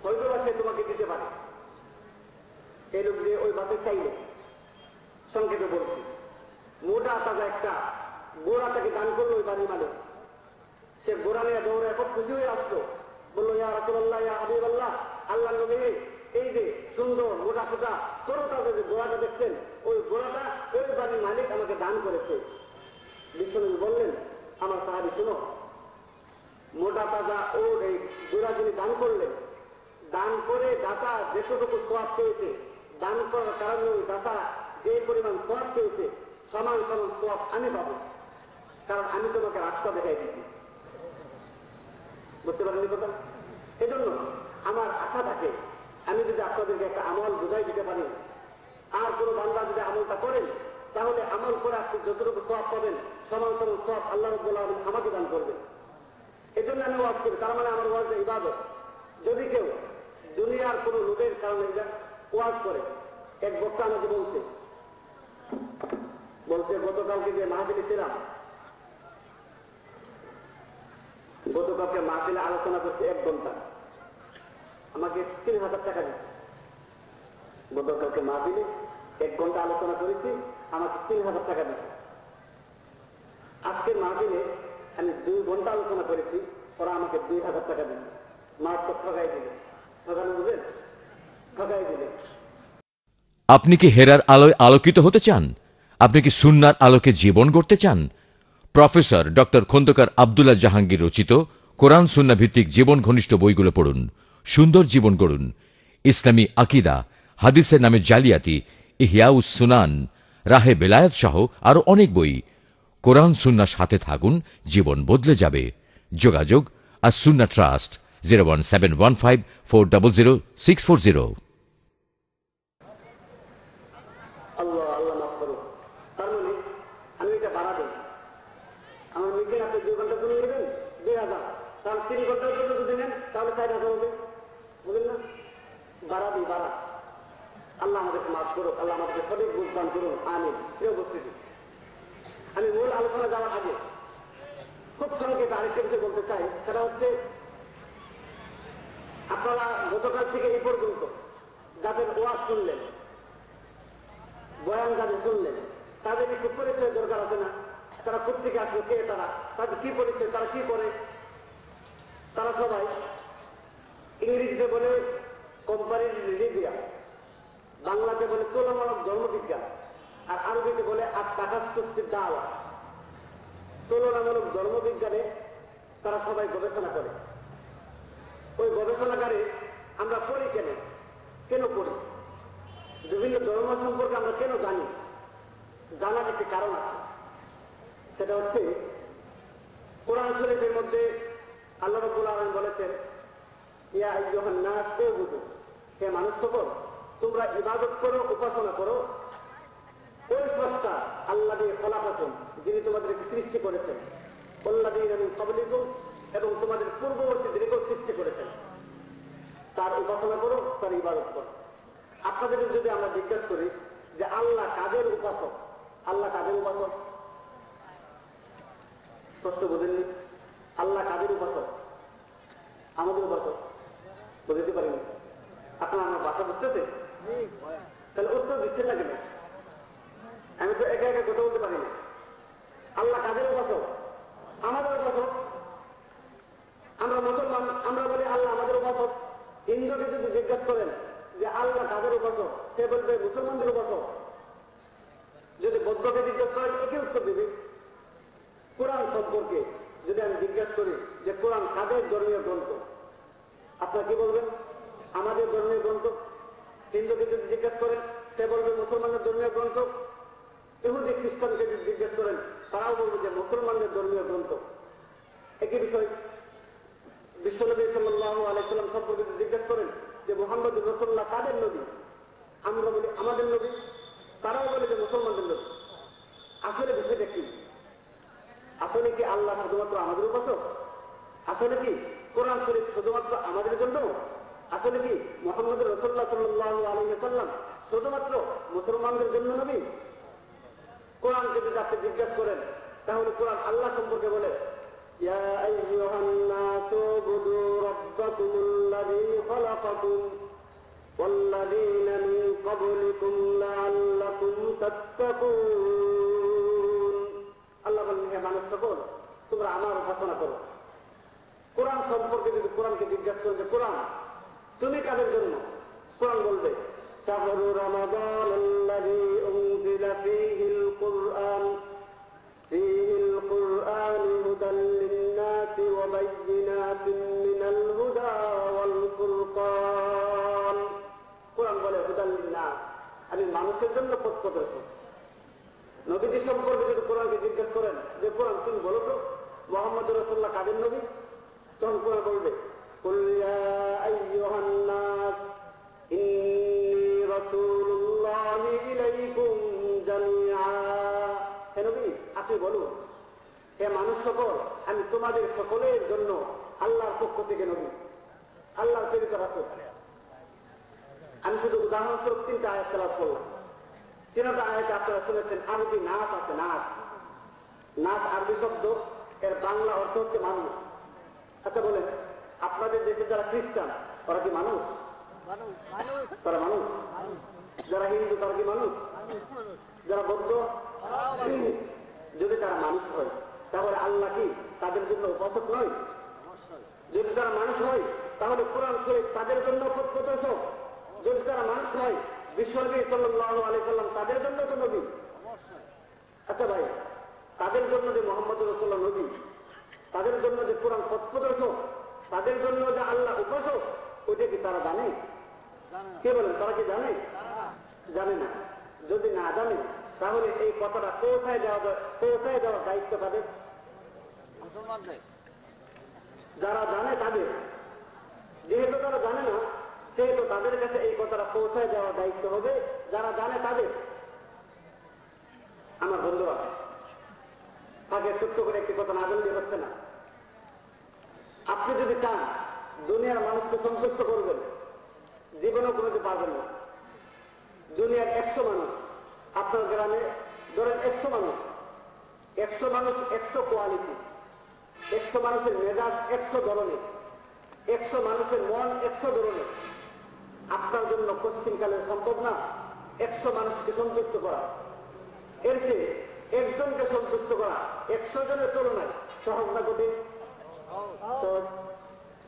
হয়তো বাসায় তোমাকে দিতে পারে। এই লোক যে ওই বাসায় চাইলে, সংক্ষেপে বলছি, মোটা তাজা একটা গোড়া তাকে দান করলো ওই বাড়ির মালিক। সে গোড়া নিয়ে দৌড়ে খুব খুশি হয়ে আসলো, বললো ইয়া রাসূলুল্লাহ, ইয়া হাবিবাল্লাহ, আল্লাহ নবী, এই যে সুন্দর মোটা সোটা ছোট তাজা যে গোড়াটা দেখছেন, ওই গোড়াটা ওই বাড়ির মালিক আমাকে দান করেছে। বিশ্বনবী বললেন, আমার সাহাবী শুনো, মোটা তাজা ওর এই গোড়া যিনি দান করলেন, দান করে দাতা যেটুকু সওয়াব পেয়েছে, দান করার কারণে ওই দাতা যে পরিমাণ সওয়াব পেয়েছে সমান সমান সওয়াব আমি পাবো, কারণ আমি তোমাকে রাস্তা দেখাই দিচ্ছি। বুঝতে পারেন কথা? এজন্য আমার আশা থাকে, আমি যদি আপনাদেরকে একটা আমল বুঝাই দিতে পারি, আর কোনো বান্দা যদি আমলটা করেন, তাহলে আমল করে আপনি যতটুকু সওয়াব পাবেন সমান সমান সওয়াব আল্লাহ রাব্বুল আলামিন আমাকে দান করবেন। এজন্য আমি ওয়াজ করি, তার মানে আমার ওয়াজ ইবাদত। যদি কেউ দুনিয়ার কোন লোকের কারণে ওয়াজ করে, এক বক্তা আমাকে বলছে গতকালকে যে মাহফিলে ছিলাম, গতকালকে মাহফিলে আলোচনা করছে 1 ঘন্টা, আমাকে 3000 টাকা দিচ্ছে। গতকালকে মাহফিলে 1 ঘন্টা আলোচনা করেছি, আমাকে 3000 টাকা দিচ্ছে। আজকের মাহফিলে আমি 2 ঘন্টা আলোচনা করেছি, ওরা আমাকে 2000 টাকা দিচ্ছে। মাছ তো ঠকাই দিলে, ঠকানো বুঝেন, ঠকাই দিলে। আপনি কি হেরার আলোয় আলোকিত হতে চান? আপনি কি সুন্নাহর আলোকে জীবন গড়তে চান? প্রফেসর ডক্টর খন্দকার আব্দুল্লাহ জাহাঙ্গীর রচিত কোরআন সুন্নাহ ভিত্তিক জীবন ঘনিষ্ঠ বইগুলো পড়ুন, সুন্দর জীবন গড়ুন। ইসলামী আকীদা, হাদিসের নামে জালিয়াতি, ইহয়াউস সুনান, রাহে বেলায়েত সহ আরো অনেক বই। কোরআন সুন্নাহর সাথে থাকুন, জীবন বদলে যাবে। যোগাযোগ আস-সুন্নাহ ট্রাস্ট, 01715400640। আল্লাহ আল্লাহ মাফ করো। তার মানে আমি এটা বাড়া দিই, আমার মিটিং আপনি 2 ঘন্টা জন্য নেবেন 2000, তাহলে 3 ঘন্টার জন্য যদি নেন তাহলে 4000 হবে, বলেন না? বাড়া দিই, বাড়া। আল্লাহ আমাদেরকে মাফ করুক, আল্লাহ আমাদেরকে সঠিক বুঝ দান করুন, আমিন। প্রিয় উপস্থিতি, আমি মূল আলোচনা যাওয়ার আগে খুব সংক্ষেপে আরেকটা বিষয় বলতে চাই, সেটা হচ্ছে আপনারা গতকাল থেকে এই পর্যন্ত যাদের ওয়াজ শুনলেন, বয়ান যাদের শুনলেন, তাদের একটু পরিচয় দরকার আছে না? তারা কোথেকে আসবে, কে তারা, তাদের কি পরিচয়, তারা কি করে? তারা সবাই ইংরেজিতে বলে কম্পারেটিভ রিলিজিয়ান, বাংলাতে বলে তুলনামূলক ধর্মবিজ্ঞান, আর আরবিতে বলে আত-তাকাসসুস দাওয়া। তুলনামূলক ধর্মবিজ্ঞানে তারা সবাই গবেষণা করে। ওই গবেষণাগারে আমরা পড়ি কেন পড়ি? বিভিন্ন ধর্ম সম্পর্কে আমরা কেন জানি? জানার একটি কারণ আছে, সেটা হচ্ছে কোরআন শরীফের মধ্যে আল্লাহ রাব্বুল আলামিন বলেছেন, ইয়া আইয়ুহান নাস উবুদু, হে মানুষ সকল, তোমরা ইবাদত করো, উপাসনা করো ওই স্রষ্টা আল্লাযী খলাকাকুম, যিনি তোমাদেরকে সৃষ্টি করেছেন, ওয়াল্লাযীনা মিন ক্বাবলিকুম, এবং তোমাদের পূর্ববর্তীদেরকেও সৃষ্টি করেছেন। তার উপাসনা করো, তার ইবাদত করো। আপনাদের যদি আমরা জিজ্ঞাসা করি যে আল্লাহ কাদের উপাসক, আল্লাহ কাদের উপাসক? প্রশ্ন বুঝেননি? আল্লাহ কাদের উপাসক? আমাদের উপাসক। বুঝতে পারিনি? আপনারা আমার ভাষা বুঝতেছে? তাহলে উত্তর দিচ্ছে না কেন? আমি তো একা একা কথা বলতে পারি না। আল্লাহ কাদের উপাসক? আমাদের উপাসক। আমরা মুসলমান, আমরা বলি আল্লাহ আমাদের উপাসক। হিন্দুকে যদি জিজ্ঞাসা করেন যে আল্লাহ কাদের উপাসক, সে বলবে মুসলমানদের উপাসক। যদি বৌদ্ধকে জিজ্ঞাসা করেন, একই উত্তর দেবে। কোরআন সম্পর্কে যদি আমি জিজ্ঞাসা করি যে কোরআন কাদের ধর্মীয় গ্রন্থ, আপনারা কি বলবেন? আমাদের ধর্মীয় গ্রন্থ। হিন্দুকে যদি জিজ্ঞাসা করেন, সে বলবে মুসলমানদের ধর্মীয় গ্রন্থ। ইহুদি খ্রিস্টানকে যদি জিজ্ঞেস করেন, তারাও বলবে যে মুসলমানদের ধর্মীয় গ্রন্থ। একই বিষয় বিশ্বনবী সাল্লাল্লাহু আলাইহি সাল্লাম সম্পর্কে যদি জিজ্ঞেস করেন যে মুহাম্মদ রাসূলুল্লাহ কাদের নবী, আমরা বলি আমাদের নবী, তারাও বলে যে মুসলমানদের নবী। আসলে বিষয়টা কি? আসলে কি আল্লাহ শুধুমাত্র আমাদের উপাসক? আসলে কি কোরআন শরীফ শুধুমাত্র আমাদের জন্য? আসলে কি মুহাম্মদ রাসূলুল্লাহ সাল্লাল্লাহু আলাইহি ওয়াসাল্লাম শুধুমাত্র মুসলমানদের জন্য নবী? কোরআনকে যদি আপনি জিজ্ঞাসা করেন, তাহলে কোরআন আল্লাহ সম্পর্কে বলে يا أيها الناس اعبدوا ربكم الذي خلقكم والذين من قبلكم لعلكم تتقون আল্লাহ বলেন, হে মানুষ সকল, তোমরা আমার উপাসনা করো। কোরআন সম্পর্কে যদি কোরআনকে জিজ্ঞাসা করো যে কোরআন তুমি কাদের জন্য, কোরআন বলবে শাহরু রমাদান আল্লাযী উনজিলা ফীহিল কুরআন ফীহিল কুরআন হুদাল লিন-নাসি ওয়া বায়্যিনাতিন মিনাল হুদা ওয়াল ফুরকান। কোরআন বলে হুদাল লিন-নাস, আমি মানুষের জন্য পথ প্রদর্শক। নবীজি সম্পর্কে যদি কোরআনকে জিজ্ঞেস করেন যে কোরআন তুমি বলো তো মুহাম্মদ রাসূলুল্লাহ কাদের নবী, তখন কোরআন বলবে কুল ইয়া আইয়ুহান নাস ইন্নী রাসূলুল্লাহি ইলাইকুম জামিআ। হে নবী, আপনি বলুন, হে মানুষ সকল, আমি তোমাদের সকলের জন্য আল্লাহর পক্ষ থেকে নবী, আল্লাহর প্রেরিত রাসূল। আমি শুধু উদাহরণস্বরূপ 3টা আয়াত তেলাওয়াত করলাম। 3টা আয়াতে আপনারা শুনেছেন আরবি নাস আছে। নাস, নাস আরবি শব্দ, এর বাংলা অর্থ হচ্ছে মানুষ। আচ্ছা বলেন, আপনাদের দেশে যারা খ্রিস্টান তারা কি মানুষ? তারা মানুষ। যারা হিন্দু তারা কি মানুষ? যারা বৌদ্ধ, যদি তারা মানুষ হয় তাহলে আল্লাহ কি তাদের জন্য উপাসক নয়? যদি তারা মানুষ হয় তাহলে কোরআন শরীফ তাদের জন্য প্রদর্শক। যদি তারা মানুষ হয় বিশ্বনবী সাল্লাল্লাহু আলাইহি সাল্লাম তাদের জন্য তো নবী। আচ্ছা ভাই, তাদের জন্য যে মুহাম্মদ রাসূলুল্লাহ নবী, তাদের জন্য যে কোরআন পথ প্রদর্শক, তাদের জন্য যে আল্লাহ উপাসক, ওইটা কি তারা জানে? কে বলেন, তারা কি জানে? জানে না। যদি না জানে তাহলে এই কথাটা পৌঁছায় দেওয়ার দায়িত্ব তাদের। যারা জানে তাদের, যেহেতু তারা জানে না সেহেতু তাদের কাছে এই কথাটা পৌঁছায় দেওয়ার দায়িত্ব হবে যারা জানে তাদের। আমার বন্ধুরা, আগে ছোট্ট করে একটি কথা না বললে হচ্ছে না। আপনি যদি চান দুনিয়ার মানুষকে সন্তুষ্ট করবেন, জীবনেও কোনোদিন পারবেন না। দুনিয়ার 100 মানুষ, আপনার গ্রামে ধরেন 100 মানুষ, 100 মানুষ 100 কোয়ালিটি, 100 মানুষের মেজাজ 100 ধরনের, 100 মানুষের মন 100 ধরনের। আপনার জন্য পশ্চিমকালে সম্ভব না 100 মানুষকে সন্তুষ্ট করা। এর চেয়ে একজনকে সন্তুষ্ট করা 100 জনের তুলনায় সহজ না কঠিন?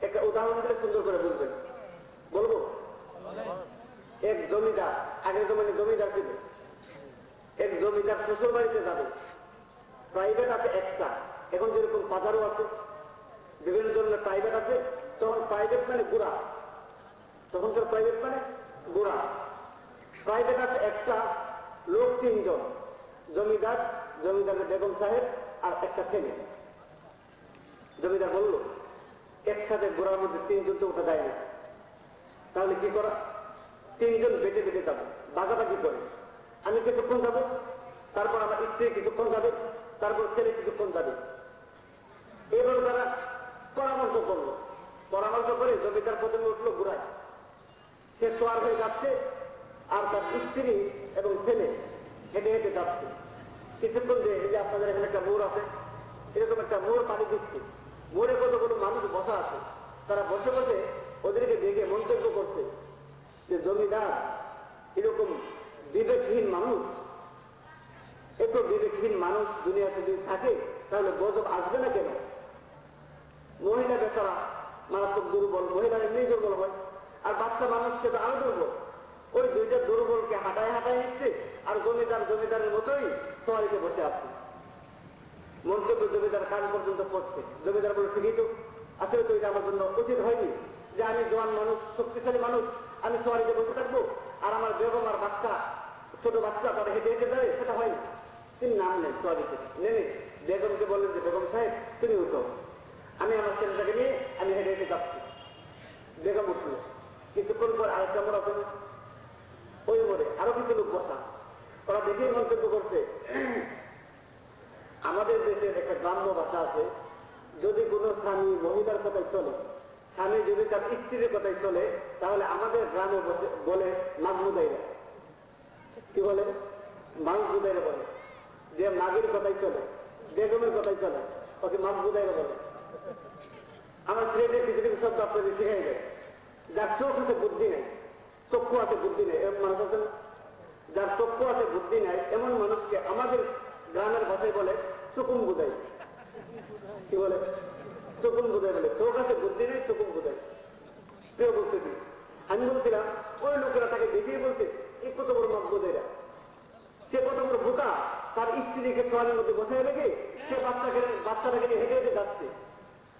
একটা উদাহরণ দিলে সুন্দর করে বুঝবেন। বলবো, এক জমিদার, আগের জমানে জমিদার ছিল, এক জমিদার শ্বশুর বাড়িতে যাবে। প্রাইভেট আছে একটা, এখন যেরকম বাজারও আছে, বিভিন্ন ধরনের প্রাইভেট আছে। তখন প্রাইভেট মানে বুড়া, তখনকার প্রাইভেট মানে বুড়া। প্রাইভেট আছে একটা, লোক 3 জন, জমিদার, জমিদারের বেগম সাহেব আর একটা ছেলে। জমিদার বলল একসাথে বুড়ার মধ্যে 3 জন তো ওঠা যায় না, তাহলে কি করা? 3 জন বেটে বেটে যাবো, ভাগাভাগি করে। আমি কিছুক্ষণ যাবো, তারপর আমার স্ত্রী কিছুক্ষণ যাবে, তারপর ছেলে কিছুক্ষণ যাবে। এবার তারা পরামর্শ করলো, পরামর্শ করে জমিদার প্রথমে উঠলো বুড়ায়, সে সোয়ার হয়ে যাচ্ছে আর তার স্ত্রী এবং ছেলে হেঁটে হেঁটে যাচ্ছে। কিছুক্ষণ যে এই যে আপনাদের এখানে একটা মোড় আছে, এরকম একটা মোড় পানি দিচ্ছে, মোড়ে কতগুলো মানুষ বসা আছে, তারা বসে বসে ওদেরকে দেখে মন্তব্য করছে যে জমিদার এরকম বিবেকহীন মানুষ, এত বিবেকহীন মানুষ দুনিয়াতে যদি থাকে তাহলে গজব আসবে না কেন? মহিলা বেচারা মারাত্মক দুর্বল, মহিলারা এমনি দুর্বল হয়, আর বাচ্চা মানুষ সেটা আরো দুর্বল। ওই 2টা দুর্বলকে হাঁটায় হাঁটায় নিচ্ছে, আর জমিদারের মতোই সবাইকে বসে আছে। মন্তব্য জমিদার কাজ পর্যন্ত পড়ছে। জমিদার বলে, ঠিকই তো, আসলে তো এটা আমার জন্য উচিত হয়নি যে আমি জোয়ান মানুষ, শক্তিশালী মানুষ, আমি সবাইকে বসে থাকবো আর আমার বেগম আর বাচ্চা, ছোট বাচ্চা তারা হেঁটে হেঁটে যাবে, সেটা হয়নি। তিনি নাম নেন সবাই থেকে, নেনে বেগমকে বললেন যে বেগম সাহেব তুমি উঠো, আমি আমার ছেলেটাকে নিয়ে আমি হেঁটে হেঁটে যাচ্ছি। বেগম উঠলো। কিছুক্ষণ পর আরেকটা মোড়া হলো, ওই মোড়ে আরো কিছু লোক বসা, ওরা দেখেই মন্তব্য করছে, আমাদের দেশের একটা গ্রাম্য ভাষা আছে, যদি কোনো স্বামী মহিলার কথায় চলে, স্বামী যদি তার স্ত্রীর কথায় চলে, তাহলে আমাদের গ্রামে বলে মাগবুদাইরা। কি বলে? মাগবুদাইরা বলে। যে মাগের কথাই চলে, বেগমের কথাই চলে, ওকে মাগবুদাইরা বলে। আমার ছেলেদের কিছু কিছু শব্দ আপনাদের শিখে যায়। যার চোখ আছে বুদ্ধি নেই, চক্ষু আছে বুদ্ধি নেই, এমন মানুষ আছে না? যার চক্ষু আছে বুদ্ধি নেই এমন মানুষকে আমাদের গ্রামের ভাষায় বলে চুকুম বুঝাই। কি বলে? চুকুম বুঝাই বলে। চোখ আছে বুদ্ধি নেই, চুকুম বুঝাই। প্রিয় বলতে দিই, আমি বলছিলাম ওই লোকেরা তাকে দেখিয়ে বলছে এই কত বড় মত বোঝেরা, সে কত বড় বোকা, তার স্ত্রীকে তোয়ালের মধ্যে বসায় রেখে সে বাচ্চাটাকে হেঁটে হেঁটে যাচ্ছে,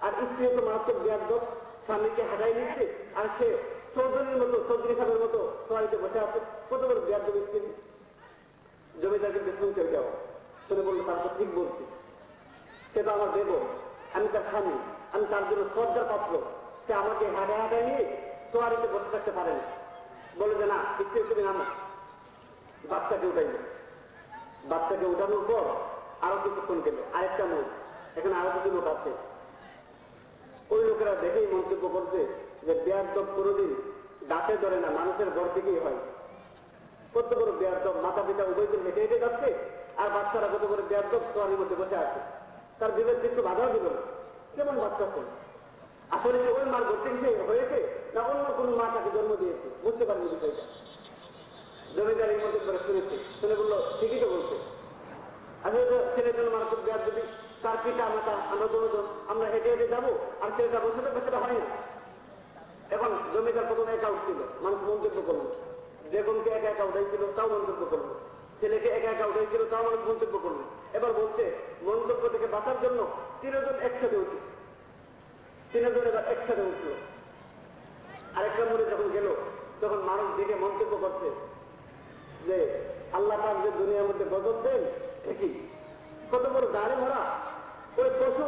আর স্ত্রী তো মারাত্মক বেয়াদব, স্বামীকে হাঁটাই নিচ্ছে, আর সে চৌধুরীর মতো চৌধুরী সাহেবের মতো তোয়ালিতে বসে আছে। কত বড় বেয়াদব স্ত্রী। জমিদারকে শুনতে যাও, শুনে বললো তার তো ঠিক বলছি, সে তো আমার দেব, আমি তার স্বামী, আমি তার জন্য শ্রদ্ধার পাত্র, সে আমাকে হাঁটায় হাঁটায় নিয়ে তোয়ারিতে বসে থাকতে পারে না। বলে যে না, স্ত্রী তুমি নামো, বাচ্চাকে উঠাইবে। বাচ্চাকে উঠানোর পর আরো কিছুক্ষণ গেল, আরেকটা লোক, এখানে আরো কিছু লোক আছে। ওই লোকেরা দেখেই মন্তব্য করছে যে বেয়াদব কোনোদিন গাছে ধরে না, মানুষের ঘর থেকেই হয়। কত বড় বেয়াদব, মাতা পিতা উভয় দিন হেঁটে হেঁটে যাচ্ছে, আর বাচ্চারা কত বড় বেয়াদব তোয়ারির মধ্যে বসে আছে। তার বিবেক একটু বাধাও দিল না। কেমন বাচ্চা ছিল? আসলে যে ওই মার ঘর থেকে হয়েছে না অন্য কোন মা তাকে জন্ম দিয়েছে, বুঝতে পারেনি বিষয়টা। জমিদারের মধ্যে করে শুনেছে, শুনে বললো ঠিকই তো বলছে। আসলে তো ছেলের জন্য মার খুব বেয়াদ যদি তার পিতা মাতা আমরা দুজন আমরা হেঁটে হেঁটে যাবো, আর ছেলেটা বসে থাকবে, সেটা হয় না। এখন জমিদার প্রথমে একা উঠছিল, মানুষ মন্তব্য করলো। বেগমকে একা একা উঠাইছিল, তাও মন্তব্য করলো। ছেলেকে একা একা উঠাইছিল, তাও মানুষ মন্তব্য করলো। এবার বলছে মন্তব্য থেকে বাঁচার জন্য তিনজন একসাথে উঠি। তিনজন এবার একসাথে উঠলো। আরেকটা মনে যখন গেল তখন মানুষ দেখে মন্তব্য করছে যে আল্লাহ পাক যে দুনিয়ার মধ্যে গজব দেন ঠিকই, কত বড় দাঁড়ে ভরা ওই পশু,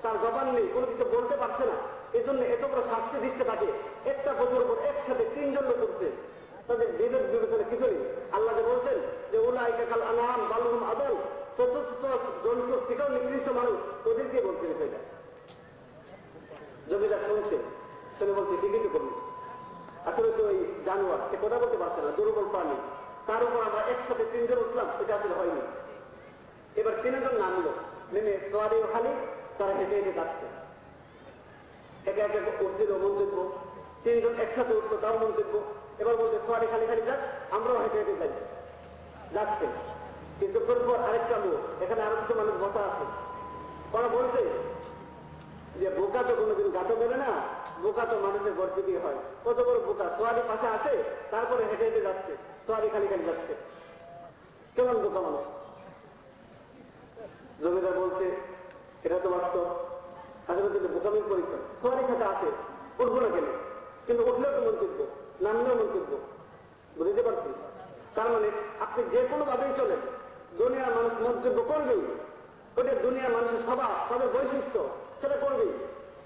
তার জবান নেই, কোনো কিছু বলতে পারছে না, এই জন্য এত বড় শাস্তি দিচ্ছে তাকে। একটা পশুর উপর একসাথে তিনজন লোক করছে, তাদের বিবেক বিবেচনা কিছু নেই। আল্লাহ যে বলছেন যে উলাইকা কাল আনআম বাল হুম আদল, চতুর্থ জন্তুর থেকেও নিকৃষ্ট মানুষ, ওদেরকে বলছে সেটা। জমিদার শুনছে, শুনে বলছে ঠিকই তো করুন। আসলে তো ওই জানোয়ার, সে কথা বলতে পারছে না, দুর্বল প্রাণী, তার উপর আমরা একসাথে তিনজন উঠলাম, এটা আসলে হয়নি। এবার তিনজন নামলো, নেমে তোয়ারি খালি তারা হেঁটে হেঁটে যাচ্ছে। একে একে উঠছিল মন্তব্য, তিনজন একসাথে উঠলো, তাও মন্তব্য। এবার বলছে তোয়ারি খালি খালি যাক, আমরাও হেঁটে হেঁটে যাই, যাচ্ছে। কিন্তু পর আরেকটা লোক, এখানে আরো কিছু মানুষ বসা আছে, ওরা বলছে যে বোকা তো কোনোদিন গাছে ধরে না, বোকা তো মানুষের ঘর থেকেই হয়। কত বড় বোকা, তোয়ারি পাশে আছে, তারপরে হেঁটে হেঁটে যাচ্ছে, তোয়ারি খালি খালি যাচ্ছে। কেমন বোকা মানুষ? জমিদার বলছে এটা তো বাস্তব, আসলে কিন্তু বোকামির পরীক্ষা। তোয়ারি খাতে আছে, উঠবো না কেন? কিন্তু উঠলেও তো মন্তব্য, নামলেও মন্তব্য, বুঝতে পারছি। তার মানে আপনি যে কোনো ভাবেই চলেন, দুনিয়ার মানুষ মন্তব্য করবেই, ওটা দুনিয়ার মানুষের স্বভাব, তাদের বৈশিষ্ট্য, সেটা করবেই।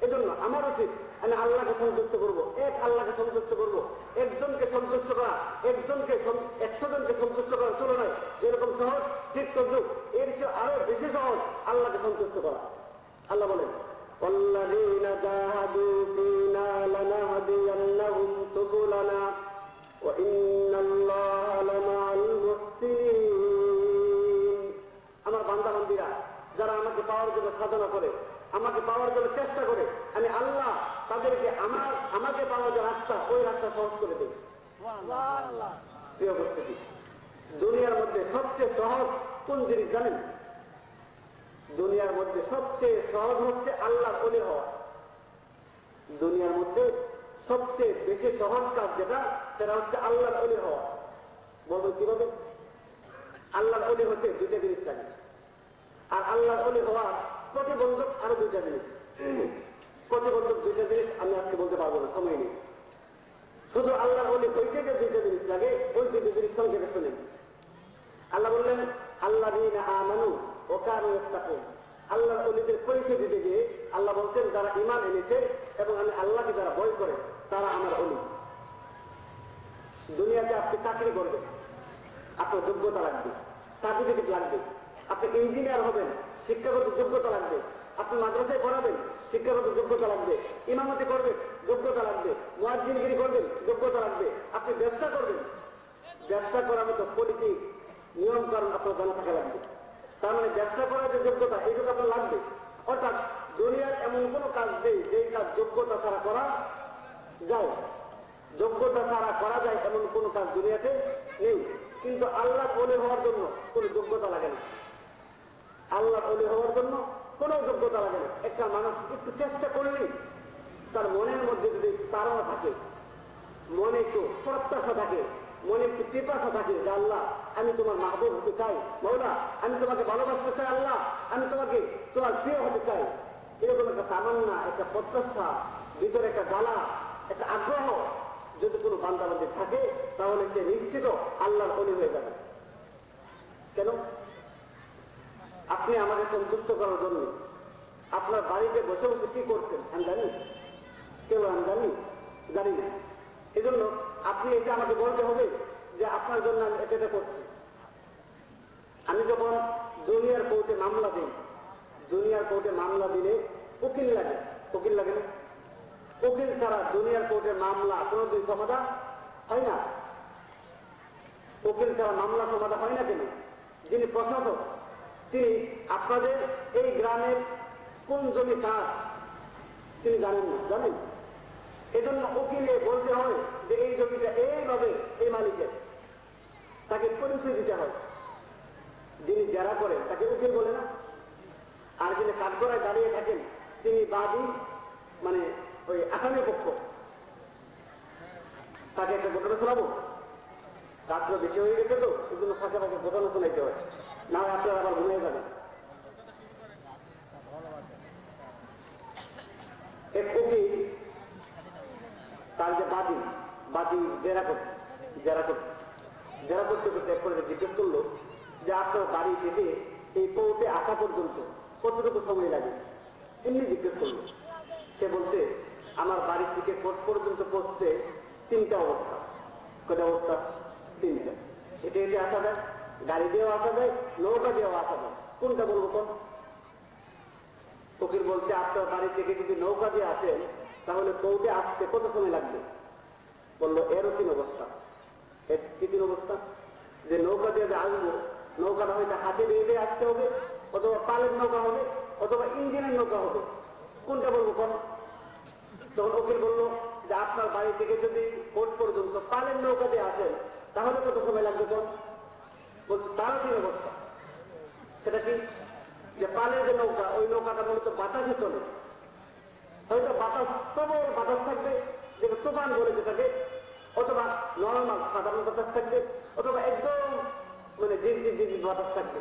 এজন্য আমার উচিত আমি আল্লাহকে সন্তুষ্ট করবো, এক আল্লাহকে সন্তুষ্ট করবো। একজনকে সন্তুষ্ট করা, একজনকে 100 জনকে সন্তুষ্ট করার তুলনায় যেরকম সহজ, ঠিক তদ্রুপ এর চেয়ে আরো বেশি সহজ আল্লাহকে সন্তুষ্ট করা। আল্লাহ বলেন والذين جاهدوا فينا لنهدينهم سبلنا وإن الله لمع المحسنين। আমার বান্দা বান্দীরা যারা আমাকে পাওয়ার জন্য সাধনা করে, আমাকে পাওয়ার জন্য চেষ্টা করে, আমি আল্লাহ তাদেরকে আমাকে পাওয়ার যে রাস্তা, ওই রাস্তা সহজ করে দেব। প্রিয় উপস্থিতি, দুনিয়ার মধ্যে সবচেয়ে সহজ কোন জিনিস জানেন? দুনিয়ার মধ্যে সবচেয়ে সহজ হচ্ছে আল্লাহর ওলি হওয়া। দুনিয়ার মধ্যে সবচেয়ে বেশি সহজ কাজ যেটা, সেটা হচ্ছে আল্লাহর ওলি হওয়া। বলবেন কিভাবে? আল্লাহর ওলি হতে দুইটা জিনিস লাগে, আর আল্লাহর ওলি হওয়া প্রতিবন্ধক আরো দুইটা জিনিস। প্রতিবন্ধক দুইটা জিনিস আমি আজকে বলতে পারবো না, সময় নেই। শুধু আল্লাহর ওলি হইতে যে দুইটা জিনিস লাগে, ওই দুইটা জিনিস সংক্ষেপে শুনেন। আল্লাহ বললেন আল্লাযীনা আমানু ওয়া কানু ইয়াত্তাকুন। আল্লাহর ওলিদের পরিচয় দিতে গিয়ে আল্লাহ বলছেন যারা ঈমান এনেছে এবং আমি আল্লাহকে যারা ভয় করে তারা আমার ওলি। দুনিয়াতে আপনি চাকরি করবেন, আপনার যোগ্যতা লাগবে, সার্টিফিকেট লাগবে। আপনি ইঞ্জিনিয়ার হবেন, শিক্ষাগত যোগ্যতা লাগবে। আপনি মাদ্রাসায় পড়াবেন, শিক্ষাগত যোগ্যতা লাগবে। ইমামতি করবেন, যোগ্যতা লাগবে। মুয়াজ্জিনগিরি করবেন, যোগ্যতা লাগবে। আপনি ব্যবসা করবেন, ব্যবসা করার মতো পলিটিক্স নিয়ম কারণ আপনার জানা থাকা লাগবে। তার মানে ব্যবসা করার যে যোগ্যতা, এইটুকু আপনার লাগবে। অর্থাৎ দুনিয়ার এমন কোন কাজ নেই যে কাজ যোগ্যতা ছাড়া করা যায়, যোগ্যতা ছাড়া করা যায় এমন কোন কাজ দুনিয়াতে নেই। কিন্তু আল্লাহ ওলি হওয়ার জন্য কোনো যোগ্যতা লাগে না, আল্লাহ ওলি হওয়ার জন্য কোনো যোগ্যতা লাগে না। একটা মানুষ একটু চেষ্টা করলেই তার মনের মধ্যে যদি তারা থাকে, মনে একটু প্রত্যাশা থাকে, মনে একটু পিপাসা থাকে যে আল্লাহ আমি তোমার মাহবুব হতে চাই, মৌলা আমি তোমাকে ভালোবাসতে চাই, আল্লাহ আমি তোমাকে তোমার প্রিয় হতে চাই, এরকম একটা তামান্না, একটা প্রত্যাশা, ভিতরে একটা জ্বালা, একটা আগ্রহ যদি কোনো বান্দাবান্দি থাকে, তাহলে সে নিশ্চিত আল্লাহর ওলি হয়ে যাবে। কেন? আপনি আমাকে সন্তুষ্ট করার জন্য আপনার বাড়িতে বসে বসে কি করছেন আমি জানি? কেউ আমি জানি না। এই জন্য আপনি এসে আমাকে বলতে হবে যে আপনার জন্য আমি এটা করছি। আমি যখন দুনিয়ার কোর্টে মামলা দিই, দুনিয়ার কোর্টে মামলা দিলে উকিল লাগে, উকিল লাগে না? উকিল ছাড়া দুনিয়ার কোর্টে মামলা কোনোদিন সমাধান হয় না। উকিল ছাড়া মামলা সমাধান হয় না। কেন? যিনি প্রশাসক তিনি আপনাদের এই গ্রামের কোন জমি কার তিনি জানেন না, জানেন? এজন্য উকিলে বলতে হয় যে এই জমিটা এইভাবে এই মালিকের, তাকে পরিচয় দিতে হয়। যিনি জেরা করেন তাকে উকিল বলে না, আর যিনি কাঠগড়ায় দাঁড়িয়ে থাকেন তিনি বাদী, মানে ওই আসামি পক্ষ, তাকে একটা ঘটনা শোনাবো। রাত্র বেশি হয়ে গেছে তো এই জন্য ফাঁকে ফাঁকে ঘটনা শোনাইতে হয়, না হয় আপনারা আবার ঘুমিয়ে যাবেন। এক উকিল তার যে বাদী জেরা করতে এক করে জিজ্ঞেস করলো যে আপনার বাড়ি থেকে এই কোর্টে আসা পর্যন্ত কতটুকু সময় লাগে, এমনি জিজ্ঞেস করলো। সে বলছে আমার বাড়ি থেকে কোর্ট পর্যন্ত পৌঁছতে 3টা অবস্থা। কয়টা অবস্থা? 3টা। হেঁটে হেঁটে আসা যায়, গাড়ি দিয়েও আসা যায়, নৌকা দিয়েও আসা যায়। কোনটা বলবো কোন? উকিল বলছে আপনার বাড়ি থেকে যদি নৌকা দিয়ে আসেন তাহলে কোর্টে আসতে কত সময় লাগবে? বললো এরও 3 অবস্থা। কি 3 অবস্থা? যে নৌকা দিয়ে আসবো, নৌকাটা হয়তো হাতে বেঁধে আসতে হবে, অথবা পালের নৌকা হবে, অথবা ইঞ্জিনের নৌকা হবে। কোনটা বলবো কোন? তখন উকিল বললো যে আপনার বাড়ি থেকে যদি কোর্ট পর্যন্ত পালের নৌকা দিয়ে আসেন তাহলে কত সময় লাগবে কোন? বলছে তারও 3 অবস্থা। সেটা কি? যে পালের যে নৌকা, ওই নৌকাটা মূলত বাতাসে চলে, হয়তো বাতাস, প্রবল বাতাস থাকবে, যেটা তুফান বলে যেটাকে, অথবা নর্মাল সাধারণ বাতাস থাকবে, অথবা একদম মানে ঝিরঝির বাতাস থাকবে।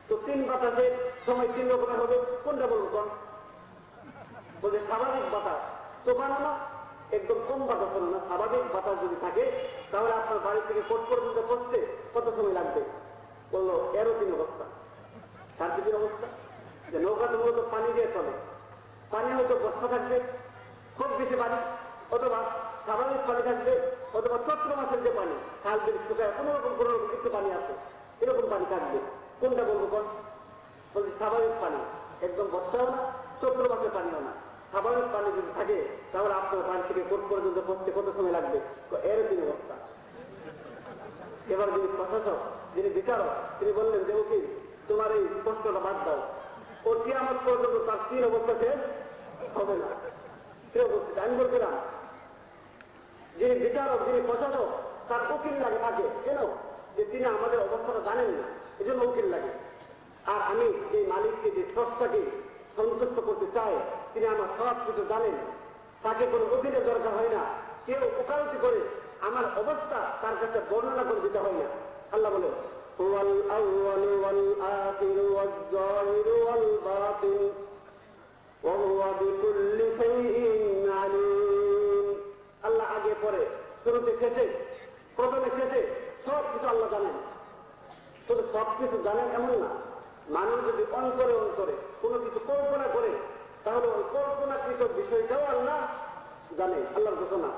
তো 3 বাতাসের সময় 3 রকমের হবে। কোনটা বলবো কোন? বলছে স্বাভাবিক বাতাস, তুফানও না, একদম কম বাতাস হলো না, স্বাভাবিক বাতাস যদি থাকে তাহলে আপনার বাড়ি থেকে কোর্ট পর্যন্ত পৌঁছতে কত সময় লাগবে? বললো এরও 3 অবস্থা। তার 3 অবস্থা যে নৌকাতে মূলত পানি দিয়ে চলে, পানি হয়তো বর্ষা থাকবে, খুব বেশি পানি, অথবা স্বাভাবিক পানি থাকবে, অথবা চৈত্র মাসের যে পানি, খাল বিল শুকায় কোনো রকম একটু পানি আছে, এরকম পানি থাকবে। কোনটা বলবো কোন? বলছি স্বাভাবিক পানি, একদম বর্ষাও না, চৈত্র মাসের পানিও না, স্বাভাবিক পানি যদি থাকে তাহলে আপনার বাড়ি থেকে কোর্ট পর্যন্ত পৌঁছতে কত সময় লাগবে? এর 3 অবস্থা। এবার যিনি প্রশাসক, যিনি বিচারক, তিনি বললেন যে উকিল তোমার এই প্রশ্নটা বাদ দাও, ও কিয়ামত পর্যন্ত তার 3 অবস্থা শেষ হবে না। আমি বলছিলাম যিনি বিচারক, যিনি প্রশাসক, তার উকিল লাগে থাকে কেন? যে তিনি আমাদের অবস্থাটা জানেন না, এই জন্য উকিল লাগে। আর আমি যে মালিককে, যে স্রষ্টাকে সন্তুষ্ট করতে চাই, তিনি আমার সব কিছু জানেন, তাকে কোনো উকিলের দরকার হয় না। কেউ ওকালতি করে আমার অবস্থা তার কাছে বর্ণনা করে দিতে হয় না। আল্লাহ বলে আল্লাহ আগে পরে, শুরুতে শেষে, প্রথমে শেষে সব কিছু আল্লাহ জানেন। শুধু সব কিছু জানেন এমন না, মানুষ যদি অন্তরে অন্তরে কোনো কিছু কল্পনা করে তাহলে ওই কল্পনাকৃত বিষয়টাও আল্লাহ জানে। আল্লাহর ঘোষণা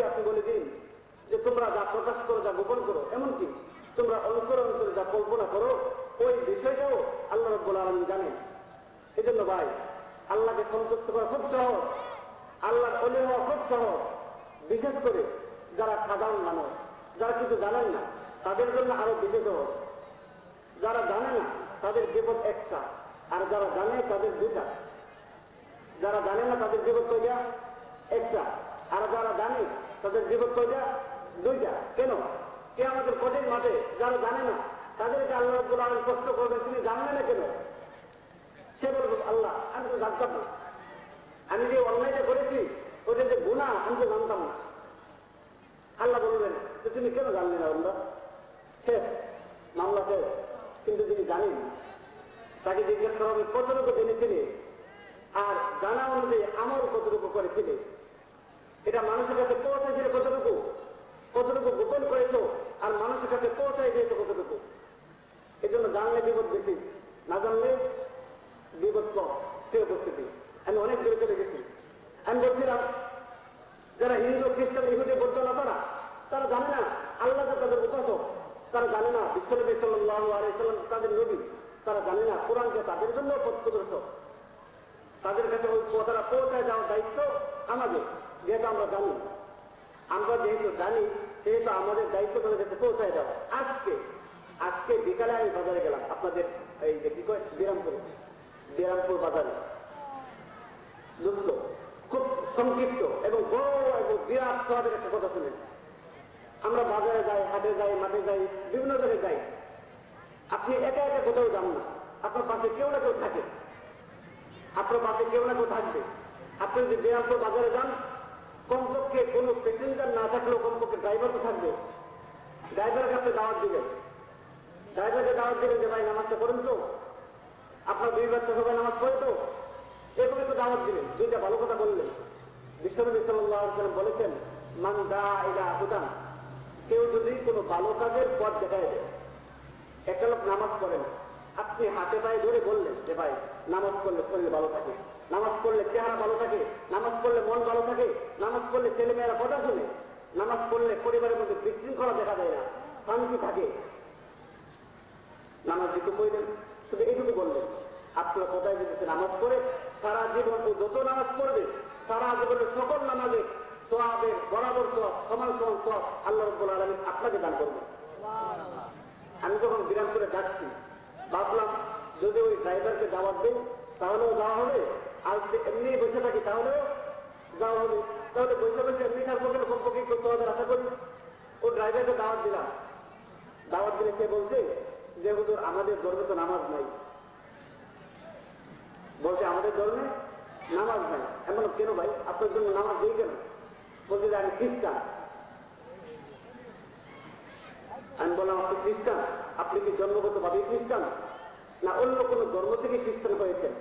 আপনি বলে দিন যে তোমরা যা প্রকাশ করো, যা গোপন করো, এমনকি তোমরা অন্তরে অন্তরে যা কল্পনা করো, ওই বিষয়টাও আল্লাহ রাব্বুল আলামিন জানেন। এই জন্য ভাই, আল্লাহকে সন্তুষ্ট করা খুব সহজ, আল্লাহর ওলি হওয়া খুব সহজ। বিশেষ করে যারা সাধারণ মানুষ, যারা কিছু জানেন না, তাদের জন্য আরো বিশেষ সহজ। যারা জানে না তাদের বিপদ একটা, আর যারা জানে তাদের দুটা। যারা জানে না তাদের বিপদ কয়টা? একটা। আর যারা জানে তাদের বিপদ কয়টা? দুইটা। কেন? কে আমাদের কঠিন মাঠে যারা জানে না তাদেরকে আল্লাহ রাব্বুল আলামিন প্রশ্ন করবেন, তুমি জানলে না কেন? সে বলবে, আল্লাহ আমি তো জানতাম না, আমি যে অন্যায়টা করেছি ওটা যে গুনাহ আমি তো জানতাম না। আল্লাহ বলবেন যে তুমি কেন জানলে না? আমরা শেষ, মামলা শেষ। কিন্তু তিনি জানেন, তাকে জিজ্ঞেস করা হবে কতটুকু জেনেছিলে আর জানা অনুযায়ী আমল কতটুকু করেছিলে, এটা মানুষের কাছে পৌঁছাইছিলে কতটুকু, কতটুকু গোপন করেছো আর মানুষের কাছে পৌঁছাই দিয়েছো কতটুকু। এই জন্য জানলে বিপদ বেশি, না জানলে বিপদ কম। সে উপস্থিতি আমি অনেক দূরে চলে গেছি। আমি বলছিলাম যারা হিন্দু, খ্রিস্টান, ইহুদি, বৌদ্ধ না, তারা জানে না আল্লাহ তাদের উপাসক, তারা জানে না বিশ্বনবী সাল্লাল্লাহু আলাইহি ওয়াসাল্লাম তাদের নবী, তারা জানে না কোরআন যে তাদের জন্য পথ প্রদর্শক। তাদের কাছে ওই কথাটা পৌঁছায় যাওয়ার দায়িত্ব আমাদের, যেহেতু আমরা জানি। আমরা যেহেতু জানি সেহেতু আমাদের দায়িত্ব তাদের কাছে পৌঁছায় যাওয়া। আজকে বিকালে আমি বাজারে গেলাম, আপনাদের এই যে কি কয় বিরামপুর বাজারে। দোস্ত, খুব সংক্ষিপ্ত এবং বড় এবং বিরাট সবের একটা কথা শুনেন। আমরা বাজারে যাই, হাটে যাই, মাঠে যাই, বিভিন্ন জায়গায় যাই। আপনি একা একা কোথাও যান না, আপনার পাশে কেউ না কেউ থাকে, আপনার পাশে কেউ না কেউ থাকবে। আপনি যদি বিরামপুর বাজারে যান, কমপক্ষে কোনো প্যাসেঞ্জার না থাকলেও কমপক্ষে ড্রাইভার তো থাকবে। ড্রাইভারের কাছে দাওয়াত দিবেন, ড্রাইভারকে দাওয়াত দিবেন যে ভাই নামাজটা করেন তো, আপনার দুই বাচ্চা সবাই নামাজ পড়ে তো, এরকম একটু দাওয়াত দিলেন, দুইটা ভালো কথা বললেন। বিশ্বনবী সাল্লাল্লাহু আলাইহি ওয়াসাল্লাম বলেছেন, মান দাআ ইলা হুদান, কেউ যদি কোনো ভালো কাজের পথ দেখায় দেয়। একটা লোক নামাজ পড়েন, আপনি হাতে পায়ে ধরে বললেন যে ভাই নামাজ পড়লে শরীর ভালো থাকে, নামাজ পড়লে চেহারা ভালো থাকে, নামাজ পড়লে মন ভালো থাকে, নামাজ পড়লে ছেলেমেয়েরা কথা শুনে, নামাজ পড়লে পরিবারের মধ্যে বিশৃঙ্খলা দেখা যায় না, শান্তি থাকে। নামাজ যেটুকু বললেন, শুধু এইটুকু বললেন। আপনার কোথায় যদি নামাজ পড়ে সারা জীবন যত নামাজ পড়বে, সারা জীবনের সকল নামাজে সওয়াবের বরাবর সওয়াব, সমান সমান সওয়াব আল্লাহ রাব্বুল আলামিন আপনাকে দান করবেন। আমি যখন বিরামপুরে যাচ্ছি ভাবলাম যদি ওই ড্রাইভারকে দাওয়াত দেন তাহলেও যাওয়া হবে, আর এমনি বসে থাকি তাহলেও যাওয়া হবে। তাহলে বসে বসে এমনি থাকবো কেন, কমপক্ষে করতে হবে আশা করি। ও ড্রাইভারকে দাওয়াত দিলাম, দাওয়াত দিলে সে বলছে যে হুজুর আমাদের ধর্মে তো নামাজ নাই। বলছে আমাদের ধর্মে নামাজ নাই। এমন কেন ভাই, আপনার জন্য নামাজ দিই কেন? বলছে যে আমি খ্রিস্টান। আমি বললাম আপনি খ্রিস্টান, আপনি কি জন্মগত ভাবে খ্রিস্টান না অন্য কোনো ধর্ম থেকে খ্রিস্টান হয়েছেন?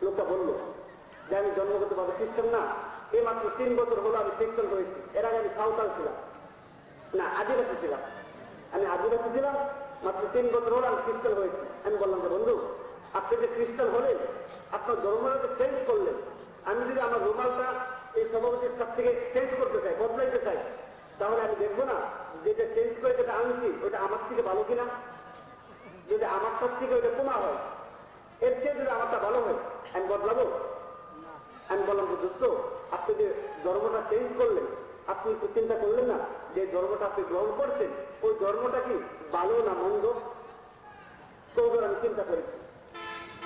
লোকটা বললো যে আমি জন্মগত ভাবে খ্রিস্টান না, এই মাত্র 3 বছর হলো আমি খ্রিস্টান হয়েছি। এর আগে আমি সাঁওতাল ছিলাম, না আদিবাসী ছিলাম। আমি আদিবাসী ছিলাম, মাত্র 3 বছর হলো আমি খ্রিস্টান হয়েছি। আমি বললাম যে বন্ধু, আপনি যে খ্রিস্টান হলেন, আপনার ধর্মটাকে চেঞ্জ করলেন। আমি যদি আমার রুমালটা এই সভাপতির কাছ থেকে চেঞ্জ করতে চাই, বদলাইতে চাই, তাহলে আমি দেখবো না যেটা চেঞ্জ করে যেটা আনছি ওটা আমার থেকে ভালো কিনা। যদি আমার কাছ থেকে ওইটা কমা হয়, এর চেয়ে যদি আমারটা ভালো হয়, আমি বদলাবো? আমি বললাম যে দোস্ত, আপনি যে ধর্মটা চেঞ্জ করলেন, আপনি একটু চিন্তা করলেন না যে ধর্মটা আপনি গ্রহণ করছেন ওই ধর্মটা কি ভালো না মন্দ? তো আমি চিন্তা করেছি,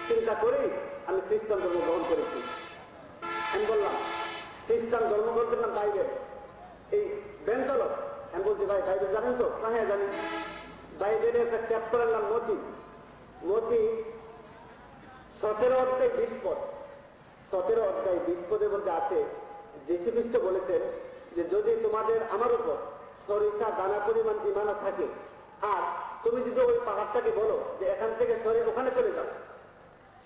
চিন্তা করেই আমি খ্রিস্টান ধর্ম গ্রহণ করেছি। আমি বললাম খ্রিস্টান ধর্ম করছেন না বাইবেল, এই বেঞ্চালক। আমি বলছি ভাই বাইবেল জানেন তো? হ্যাঁ জানি। বাইবেলের একটা চ্যাপ্টারের নাম মতি। মতি 17 অধ্যায় 20 পদ, 17 অধ্যায় 20 পদের মধ্যে আছে যীশু খ্রিস্ট বলেছেন যে যদি তোমাদের আমার উপর সরিষা দানা পরিমাণ ঈমান থাকে, আর তুমি যদি ওই পাহাড়টাকে বলো যে এখান থেকে সরে ওখানে চলে যাও,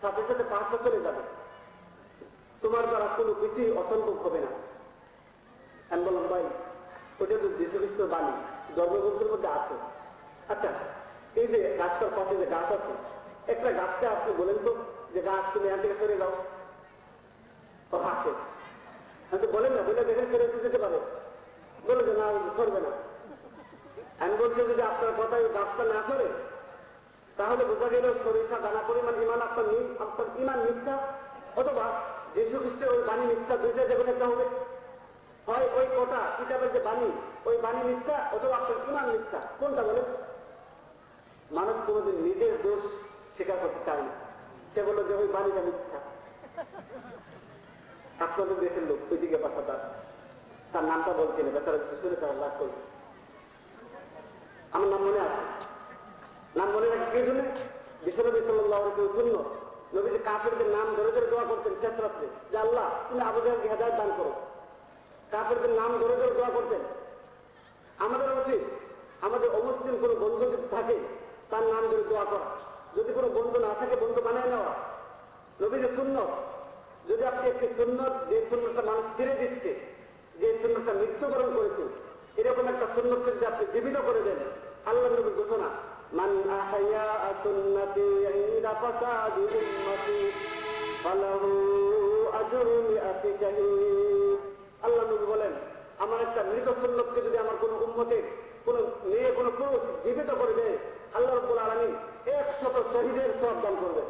সাথে সাথে পাহাড়টা চলে যাবে, তোমার দ্বারা কোনো কিছুই অসম্ভব হবে না। আমি বললাম ভাই ওটা তো যীশু খ্রিস্টের বাণী, ধর্মগ্রন্থের মধ্যে আছে। আচ্ছা, এই যে গাছটার পাশে যে গাছ আছে, একটা গাছটা আপনি বলেন তো যে গাছ তুমি এখান থেকে সরে যাও, তো হাসে। আমি তো বলেন না, বলে দেখেন ফেরত যেতে পারে, বলে যে না সরবে না। আমি বলছি যদি আপনার কথায় গাছটা না করে তাহলে বোঝা গেল সরিষা দানা পরিমাণ ঈমান আপনার ঈমান মিথ্যা, অথবা যীশু খ্রিস্টের ওই বাণী মিথ্যা, দুইটা যে কোনো একটা হবে। হয় ওই কথা কিতাবের যে বাণী, ওই বাণী মিথ্যা, অথবা আপনার ইমান মিথ্যা। কোনটা বলে? মানুষ কোনোদিন নিজের দোষ স্বীকার করতে চায় না। সে বললো যে ওই বাণীটা মিথ্যা। আপনাদের দেশের লোক ওইদিকে বাসা, তার নামটা বলছে না, বেচারা শুনে তার লাভ করবে। আমার নাম মনে আছে, নাম মনে রাখি কে জন্য? বিশ্বনবী সাল্লাল্লাহু আলাইহি ওয়াসাল্লাম নবীজি কাফেরদের নাম ধরে ধরে দোয়া করতেন শেষ রাত্রে, যে আল্লাহ তুমি আবু জাহেলকে হেদায়েত দান করো। কাফেরদের নাম ধরে ধরে দোয়া করতেন। আমাদের উচিত আমাদের অমুসলিম কোনো বন্ধু যদি থাকে তার নাম ধরে দোয়া করা, যদি কোনো বন্ধু না থাকে বন্ধু বানিয়ে নেওয়া। নবীজির সুন্নত, যদি আপনি একটি সুন্নত, যে সুন্নতটা মানুষ ফিরে দিচ্ছে, যে সুন্নতটা মৃত্যুবরণ করেছে, এরকম একটা সুন্নত যদি আপনি জীবিত করে দেন, আল্লাহ নবীর ঘোষণা, মান আহইয়া সুন্নতি ইনদা ফাসাদি উম্মতি ফালাহু আজরু মিআতি শাহীদ। আল্লাহ নবী বলেন, আমার একটা মৃত সুন্নতকে যদি আমার কোনো উম্মতের কোনো মেয়ে কোনো পুরুষ জীবিত করে দেয়, আল্লাহ রাব্বুল আলামিন 100 শহীদের সওয়াব দান করবে।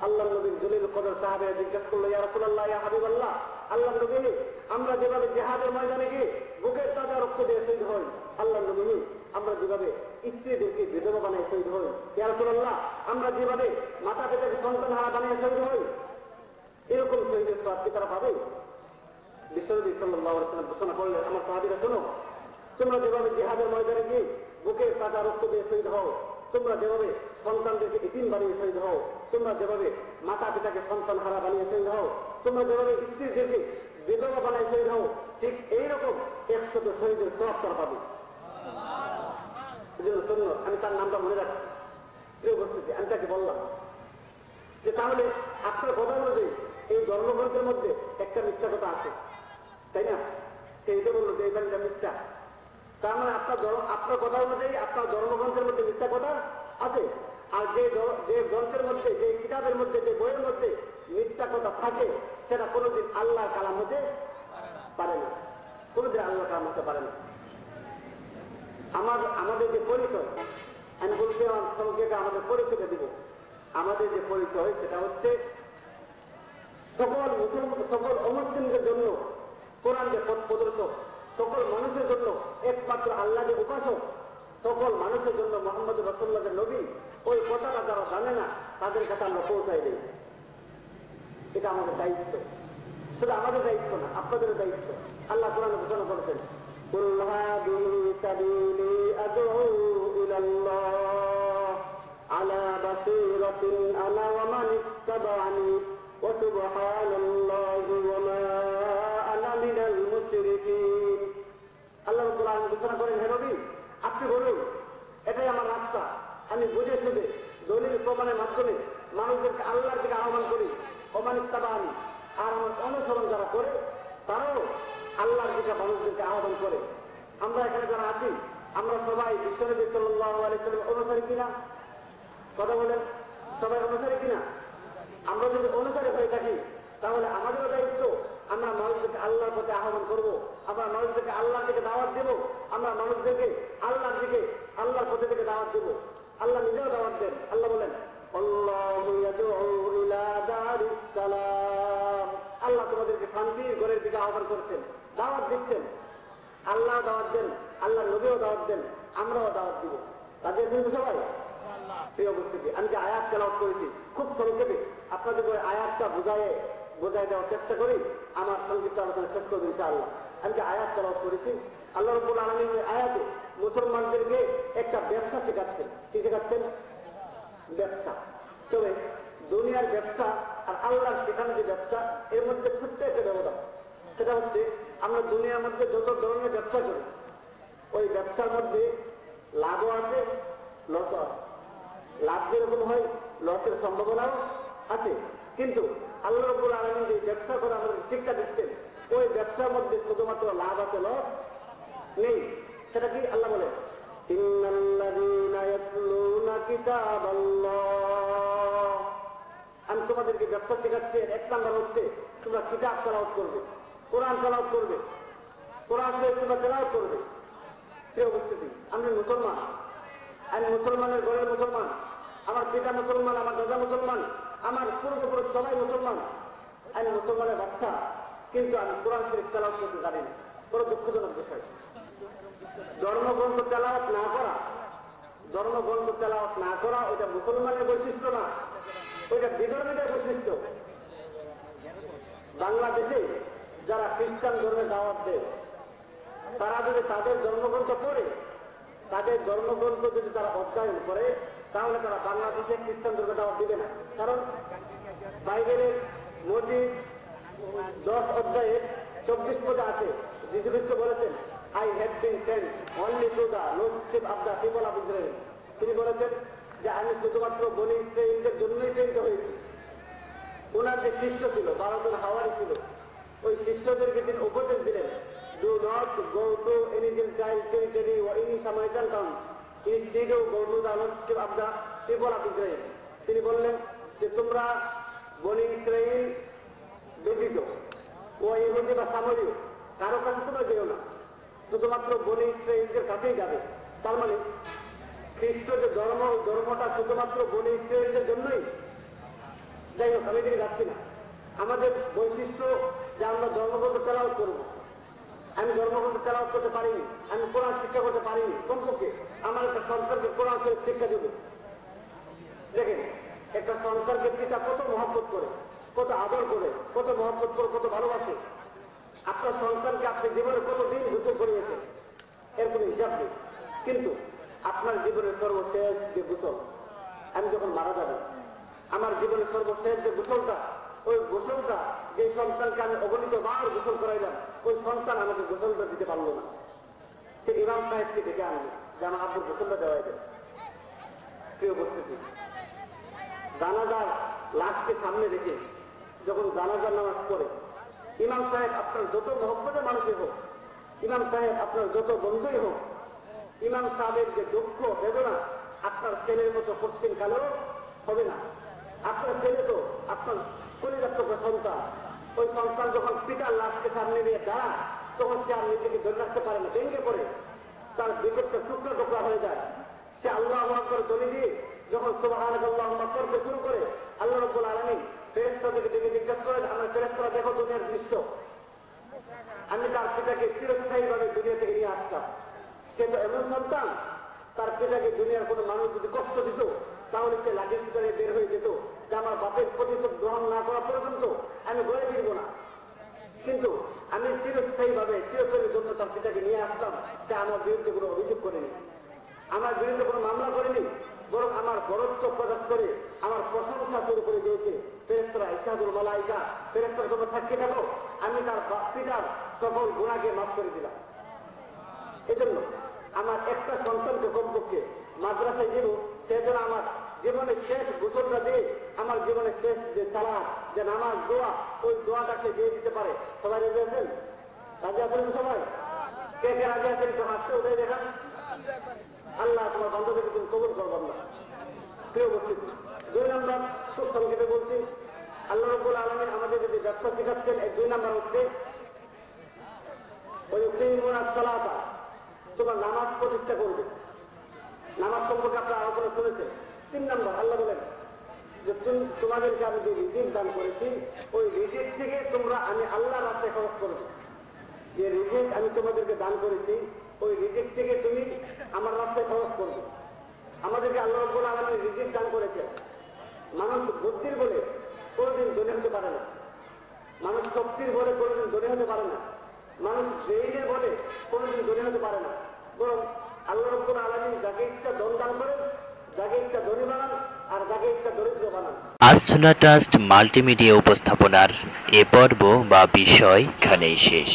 আল্লাহ নবীর জলিল কদর সাহাবায়ে জিজ্ঞেস করলো, ইয়া রাসূলুল্লাহ, ইয়া হাবিবাল্লাহ, আল্লাহ নবী আমরা যেভাবে জিহাদের ময়দানে গিয়ে বুকের তাজা রক্ত দিয়ে শহীদ হই, আল্লাহ নবী আমরা যেভাবে স্ত্রীদেরকে বিধবা বানিয়ে শহীদ হই, ইয়া রাসূলুল্লাহ আমরা যেভাবে মাতা পিতাকে সন্তান হারা বানিয়ে শহীদ হই, এরকম শহীদের সওয়াব কি তারা পাবে? বিশ্বনবী সাল্লাল্লাহু আলাইহি ওয়াসাল্লাম ঘোষণা করলেন, আমার সাহাবীরা শোনো, তোমরা যেভাবে জিহাদের ময়দানে গিয়ে বুকের তাজা রক্ত দিয়ে শহীদ হও, তোমরা যেভাবে সন্তানদেরকে ইতিম বানিয়ে শহীদ হও, তোমরা যেভাবে মাতা পিতাকে সন্তান হারা বানিয়ে শহীদ হও, তোমরা যেভাবে স্ত্রীদেরকে বিধবা বানিয়ে শহীদ হও, ঠিক এইরকম 100 শহীদের সওয়াব তারা পাবে। আমি তার নামটা মনে রাখছি, প্রিয় উপস্থিতি। আমি তাকে বললাম যে তাহলে আপনার কথা অনুযায়ী এই ধর্মগ্রন্থের মধ্যে একটা মিথ্যা কথা আছে, তাই না? সেইটা বললো যে এই বাণীটা মিথ্যা। তার মানে আপনার কথা অনুযায়ী আপনার ধর্মগ্রন্থের মধ্যে মিথ্যা কথা আছে। আর যে গ্রন্থের মধ্যে, যে কিতাবের মধ্যে, যে বইয়ের মধ্যে মিথ্যা কথা থাকে, সেটা কোনোদিন আল্লাহর কালাম হতে পারে না, কোনোদিন আল্লাহর কালাম হতে পারে না। আমাদের যে পরিচয়, আমি বলছি সংক্ষেপে আমাদের পরিচয়টা দিব। আমাদের যে পরিচয় সেটা হচ্ছে সকল অমুসলিমদের জন্য কোরআন যে পথ প্রদর্শক, সকল মানুষের জন্য একমাত্র আল্লাহ যে উপাসক, সকল মানুষের জন্য মুহাম্মদ রাসূলুল্লাহ যে নবী, ওই কথাটা যারা জানে না তাদের কাছে আমরা পৌঁছাই দিই। এটা আমাদের দায়িত্ব, শুধু আমাদের দায়িত্ব না, আপনাদের দায়িত্ব। আল্লাহ কোরআনে ঘোষণা করেছেন, কুল হাদিহি সাবিলি আদউ ইলাল্লাহ আলা বাসীরাতিন আনা ওয়া মান ইত্তাবা'আনি ওয়া সুবহানাল্লাহি ওয়া মা আনা মিনাল মুশরিকিন। আল্লাহ রাব্বুল আলামিন ঘোষণা করেন, হে নবী আপনি বলুন, এটাই আমার রাস্তা, আমি বুঝে শুনে দলিল প্রমাণের মাধ্যমে মানুষদেরকে আল্লাহর দিকে আহ্বান করি, ওমান ইত্তাবা'আনি, আর আমার অনুসরণ যারা করে তারাও আল্লাহর দিকে মানুষদেরকে আহ্বান করে। আমরা এখানে যারা আছি, আমরা সবাই বিশ্বনবী সাল্লাল্লাহু আলাইহি ওয়াসাল্লামের অনুসারী কিনা? কথা বলেন, সবাই অনুসারী কিনা? আমরা যদি অনুসারী হয়ে থাকি তাহলে আমাদেরও দায়িত্ব, আমরা মানুষদেরকে আল্লাহর পথে আহ্বান করব, আমরা মানুষদেরকে আল্লাহর দিকে দাওয়াত দেব, আমরা মানুষদেরকে আল্লাহর দিকে, আল্লাহর পথে থেকে দাওয়াত দেব। আল্লাহ নিজেও দাওয়াত দেন। আল্লাহ বলেন, আল্লাহু ইয়াদউ ইলা দারিস সালাম, আল্লাহ তোমাদেরকে শান্তির ঘরের দিকে আহ্বান করছেন, দাওয়াত দিচ্ছেন। আল্লাহ দাওয়াত দেন, আল্লাহ নবীও দাওয়াত দেন, আমরাও দাওয়াত দিব। তাদের কিন্তু সবাই প্রিয় উপস্থিতি, আমি যে আয়াত তেলাওয়াত করেছি খুব সংক্ষেপে আপনাদের ওই আয়াতটা বোঝায় দেওয়ার চেষ্টা করি, আমার সংক্ষিপ্ত আলোচনা শেষ করবো ইনশাআল্লাহ। আমি যে আয়াত তেলাওয়াত করেছি, আল্লাহ রাব্বুল আলামিন ওই আয়াতে মুসলমানদেরকে একটা ব্যবসা শেখাচ্ছেন। কি শেখাচ্ছেন? ব্যবসা। তবে দুনিয়ার ব্যবসা আর আল্লাহর শেখানো যে ব্যবসা, এর মধ্যে ছোট্ট একটা ব্যবধান। সেটা হচ্ছে আমরা দুনিয়ার মধ্যে যত ধরনের ব্যবসা করি, ওই ব্যবসার মধ্যে লাভও আছে, লসও আছে। লাভ যেরকম হয়, লসের সম্ভাবনাও আছে। কিন্তু আল্লাহ রাব্বুল আলামিন যে ব্যবসা করে আমাদের শিক্ষা দিচ্ছেন, ওই ব্যবসার মধ্যে শুধুমাত্র লাভ আছে, লস নেই। সেটা কি? আল্লাহ বলে, ইন্নাল্লাযীনা ইয়াতলুনা কিতাবাল্লাহ, আমি তোমাদেরকে ব্যবসা শেখাচ্ছি। এক নাম্বার হচ্ছে তোমরা কিতাব তেলাওয়াত করবে, কোরআন তেলাওয়াত করবে, কোরআন শরীফ তোমরা তেলাওয়াত করবে। প্রিয় উপস্থিতি, আমি মুসলমান, আমি মুসলমানের ঘরের মুসলমান, আমার পিতা মুসলমান, আমার দাদা মুসলমান, আমার পূর্বপুরুষ সবাই মুসলমান, আমি মুসলমানের বাচ্চা, কিন্তু আমি কোরআন শরীফ তেলাওয়াত করতে জানি না। বড় দুঃখজনক বিষয়। ধর্মগ্রন্থ তেলাওয়াত না করা, ধর্মগ্রন্থ তেলাওয়াত না করা ওইটা মুসলমানের বৈশিষ্ট্য না, ওইটা বিধর্মীদের বৈশিষ্ট্য। বাংলাদেশে যারা খ্রিস্টান ধর্মে দাওয়াত দেয়, তারা যদি তাদের ধর্মগ্রন্থ পড়ে, তাদের ধর্মগ্রন্থ যদি তারা অধ্যয়ন করে, তাহলে তারা বাংলাদেশে খ্রিস্টান ধর্মে দাওয়াত দিবে না। কারণ বাইবেলের মসজিদ 10 অধ্যায়ে 24 পদে আছে, যীশু খ্রিস্ট বলেছেন, I have been sent only to the lordship of the people of Israel। তিনি বলেছেন যে আমি শুধুমাত্র বনি ইসরায়েলদের জন্যই প্রেরিত হয়েছি। ওনার যে শিষ্য ছিল, 12 জন হাওয়ারি ছিল, ওই শিষ্যদেরকে তিনি উপদেশ দিলেন, do not go to any Gentile territory or any Samaritan town, instead go to the lordship of the people of Israel। তিনি বললেন যে তোমরা বনি ইসরায়েল ব্যতীত ও ইহুদি বা সামরীয় কারো কাছে তোমরা যেও না, শুধুমাত্র বনি ইসরায়েলদের কাছেই যাবে। তার মানে খ্রিস্ট যে ধর্ম, ধর্মটা শুধুমাত্র বনি ইসরায়েলদের জন্যই। যাই হোক, আমি দিকে যাচ্ছি না। আমাদের বৈশিষ্ট্য যে আমরা ধর্মগ্রন্থ তেলাওয়াত করব। আমি ধর্মগ্রন্থ তেলাওয়াত করতে পারিনি, আমি কোরআন শিক্ষা করতে পারিনি, কমপক্ষে আমার একটা সন্তানকে কোরআন শিক্ষা দেবে। দেখেন, একটা সন্তানকে পিতা কত মহব্বত করে, কত আদর করে, কত মহব্বত করে, কত ভালোবাসে। আপনার সন্তানকে আপনি জীবনে কতদিন গোসল করিয়েছেন, এর কোনো হিসাব নেই। কিন্তু আপনার জীবনের সর্বশেষ যে গোসল, আমি যখন মারা যাব, আমার জীবনের সর্বশেষ যে গোসলটা, ওই গোসলটা যে সন্তানকে আমি অগণিত বার গোসল করাইলাম, ওই সন্তান আমাকে গোসলটা দিতে পারলো না। সে ইমাম সাহেবকে ডেকে আনলো যে আমার আব্বুর গোসলটা দেওয়া যায়। প্রিয় উপস্থিতি, জানাজার লাশকে সামনে রেখে যখন জানাজার নামাজ পড়ে, ইমাম সাহেব আপনার যত মহব্বতের মানুষই হোক, ইমাম সাহেব আপনার যত বন্ধুই হোক, ইমাম সাহেবের যে দুঃখ বেদনা আপনার ছেলের মতো পশ্চিম কালেও হবে না। আপনার ছেলে তো আপনার পরিত্যক্ত সন্তান, ওই সন্তান যখন পিতার লাশকে সামনে নিয়ে দাঁড়ায়, তখন সে আর নিজেকে ধরে রাখতে পারে না, ভেঙে পড়ে, তার বিকেটটা টুকরা টুকরা হয়ে যায়। সে আল্লাহু আকবার বলে দিয়ে যখন সুবহানাল্লাহু করতে শুরু করে, আল্লাহ রাব্বুল আলামিন ফেরেশতাদেরকে ডেকে জিজ্ঞাসা করেন, আমার ফেরেশতারা দেখো দুনিয়ার দৃশ্য, আমি তার পিতাকে চিরস্থায়ী ভাবে দুনিয়া থেকে নিয়ে আসতাম। সে তো এমন সন্তান, তার পিতাকে দুনিয়ার কোনো মানুষ যদি কষ্ট দিত, তাহলে সে লাঠি সুতারে বের হয়ে যেত যে আমার বাপের প্রতিশোধ গ্রহণ না করা পর্যন্ত আমি ঘরে ফিরব না। কিন্তু আমি চিরস্থায়ী ভাবে চিরতরের জন্য তার পিতাকে নিয়ে আসতাম। সে আমার বিরুদ্ধে কোনো অভিযোগ করেনি, আমার বিরুদ্ধে কোনো মামলা করেনি, বরং আমার বরত্ব প্রকাশ করে আমার প্রশংসা শুরু করে দিয়েছে। ফেরেশতারা, ইশহাদুল মালাইকা, ফেরেশতারা তোমরা সাক্ষী থাকো, আমি তার পিতার সকল গুনাহকে মাফ করে দিলাম। এজন্য আমার একটা সন্তানকে কমপক্ষে মাদ্রাসায় দিব, সে যেন আমার জীবনের শেষ গোসলটা দিয়ে আমার জীবনের শেষ যে সালাত, যে নামাজ, দোয়া, ওই দোয়াটাকে দিয়ে দিতে পারে। সবাই রাজি আছেন? রাজি আছেন সবাই? কে কে রাজি আছেন একটু হাতটা উঠে দেখান। আল্লাহ তোমার বান্ধবীকে তুমি কবুল করবেন না। প্রিয় উপস্থিতি, 2 নম্বর খুব সংক্ষেপে বলছি, আল্লাহ রাব্বুল আলামিন আমাদের যদি ব্যবসা শিখাচ্ছেন, এই 2 নম্বর হচ্ছে ওই সালাতা, তোমার নামাজ প্রতিষ্ঠা করবে। নামাজ সম্পর্কে আপনারা আলোচনা শুনেছেন। 3 নম্বর আল্লাহ বলেন যে তোমাদেরকে আমি যে রিজিক দান করেছি, ওই রিজিক থেকে তোমরা আমি আল্লাহর রাস্তায় খরচ করবে। যে রিজিক আমি তোমাদেরকে দান করেছি, ওই রিজিক থেকে তুমি আমার রাস্তায় খরচ করবে। আমাদেরকে আল্লাহ রাব্বুল আলামিন রিজিক দান করেছে। মানুষ বুদ্ধির বলে কোনোদিন ধনী হতে পারে না, মানুষ শক্তির বলে কোনোদিন ধনী হতে পারে না, মানুষ ব্রেইনের বলে কোনোদিন ধনী হতে পারে না। বরং আল্লাহ রাব্বুল আলামিন যাকে ইচ্ছা ধন দান করেন, যাকে ইচ্ছা ধনী বানান, আর যাকে ইচ্ছা দরিদ্র বানান। আসুন্নাহ ট্রাস্ট মাল্টিমিডিয়া উপস্থাপনার এ পর্ব বা বিষয় এখানেই শেষ।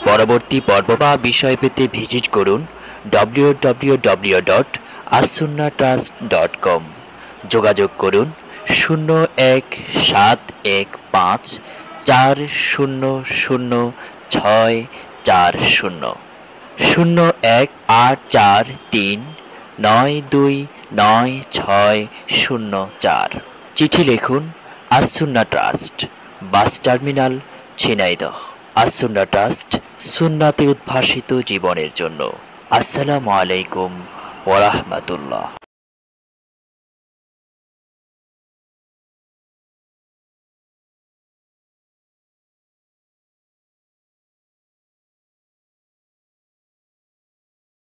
পরবর্তী পর্ব বা বিষয় পেতে ভিজিট করুন www.assunnahtrust.com। যোগাযোগ করুন 0115400640 018439299604। চিঠি লিখুন Assunnah Trust, bus terminal, Jhenaidah. Assunnah Trust, সুন্নাতে উদ্ভাসিত জীবনের জন্য। আসসালামু আলাইকুম ওয়া রাহমাতুল্লাহ।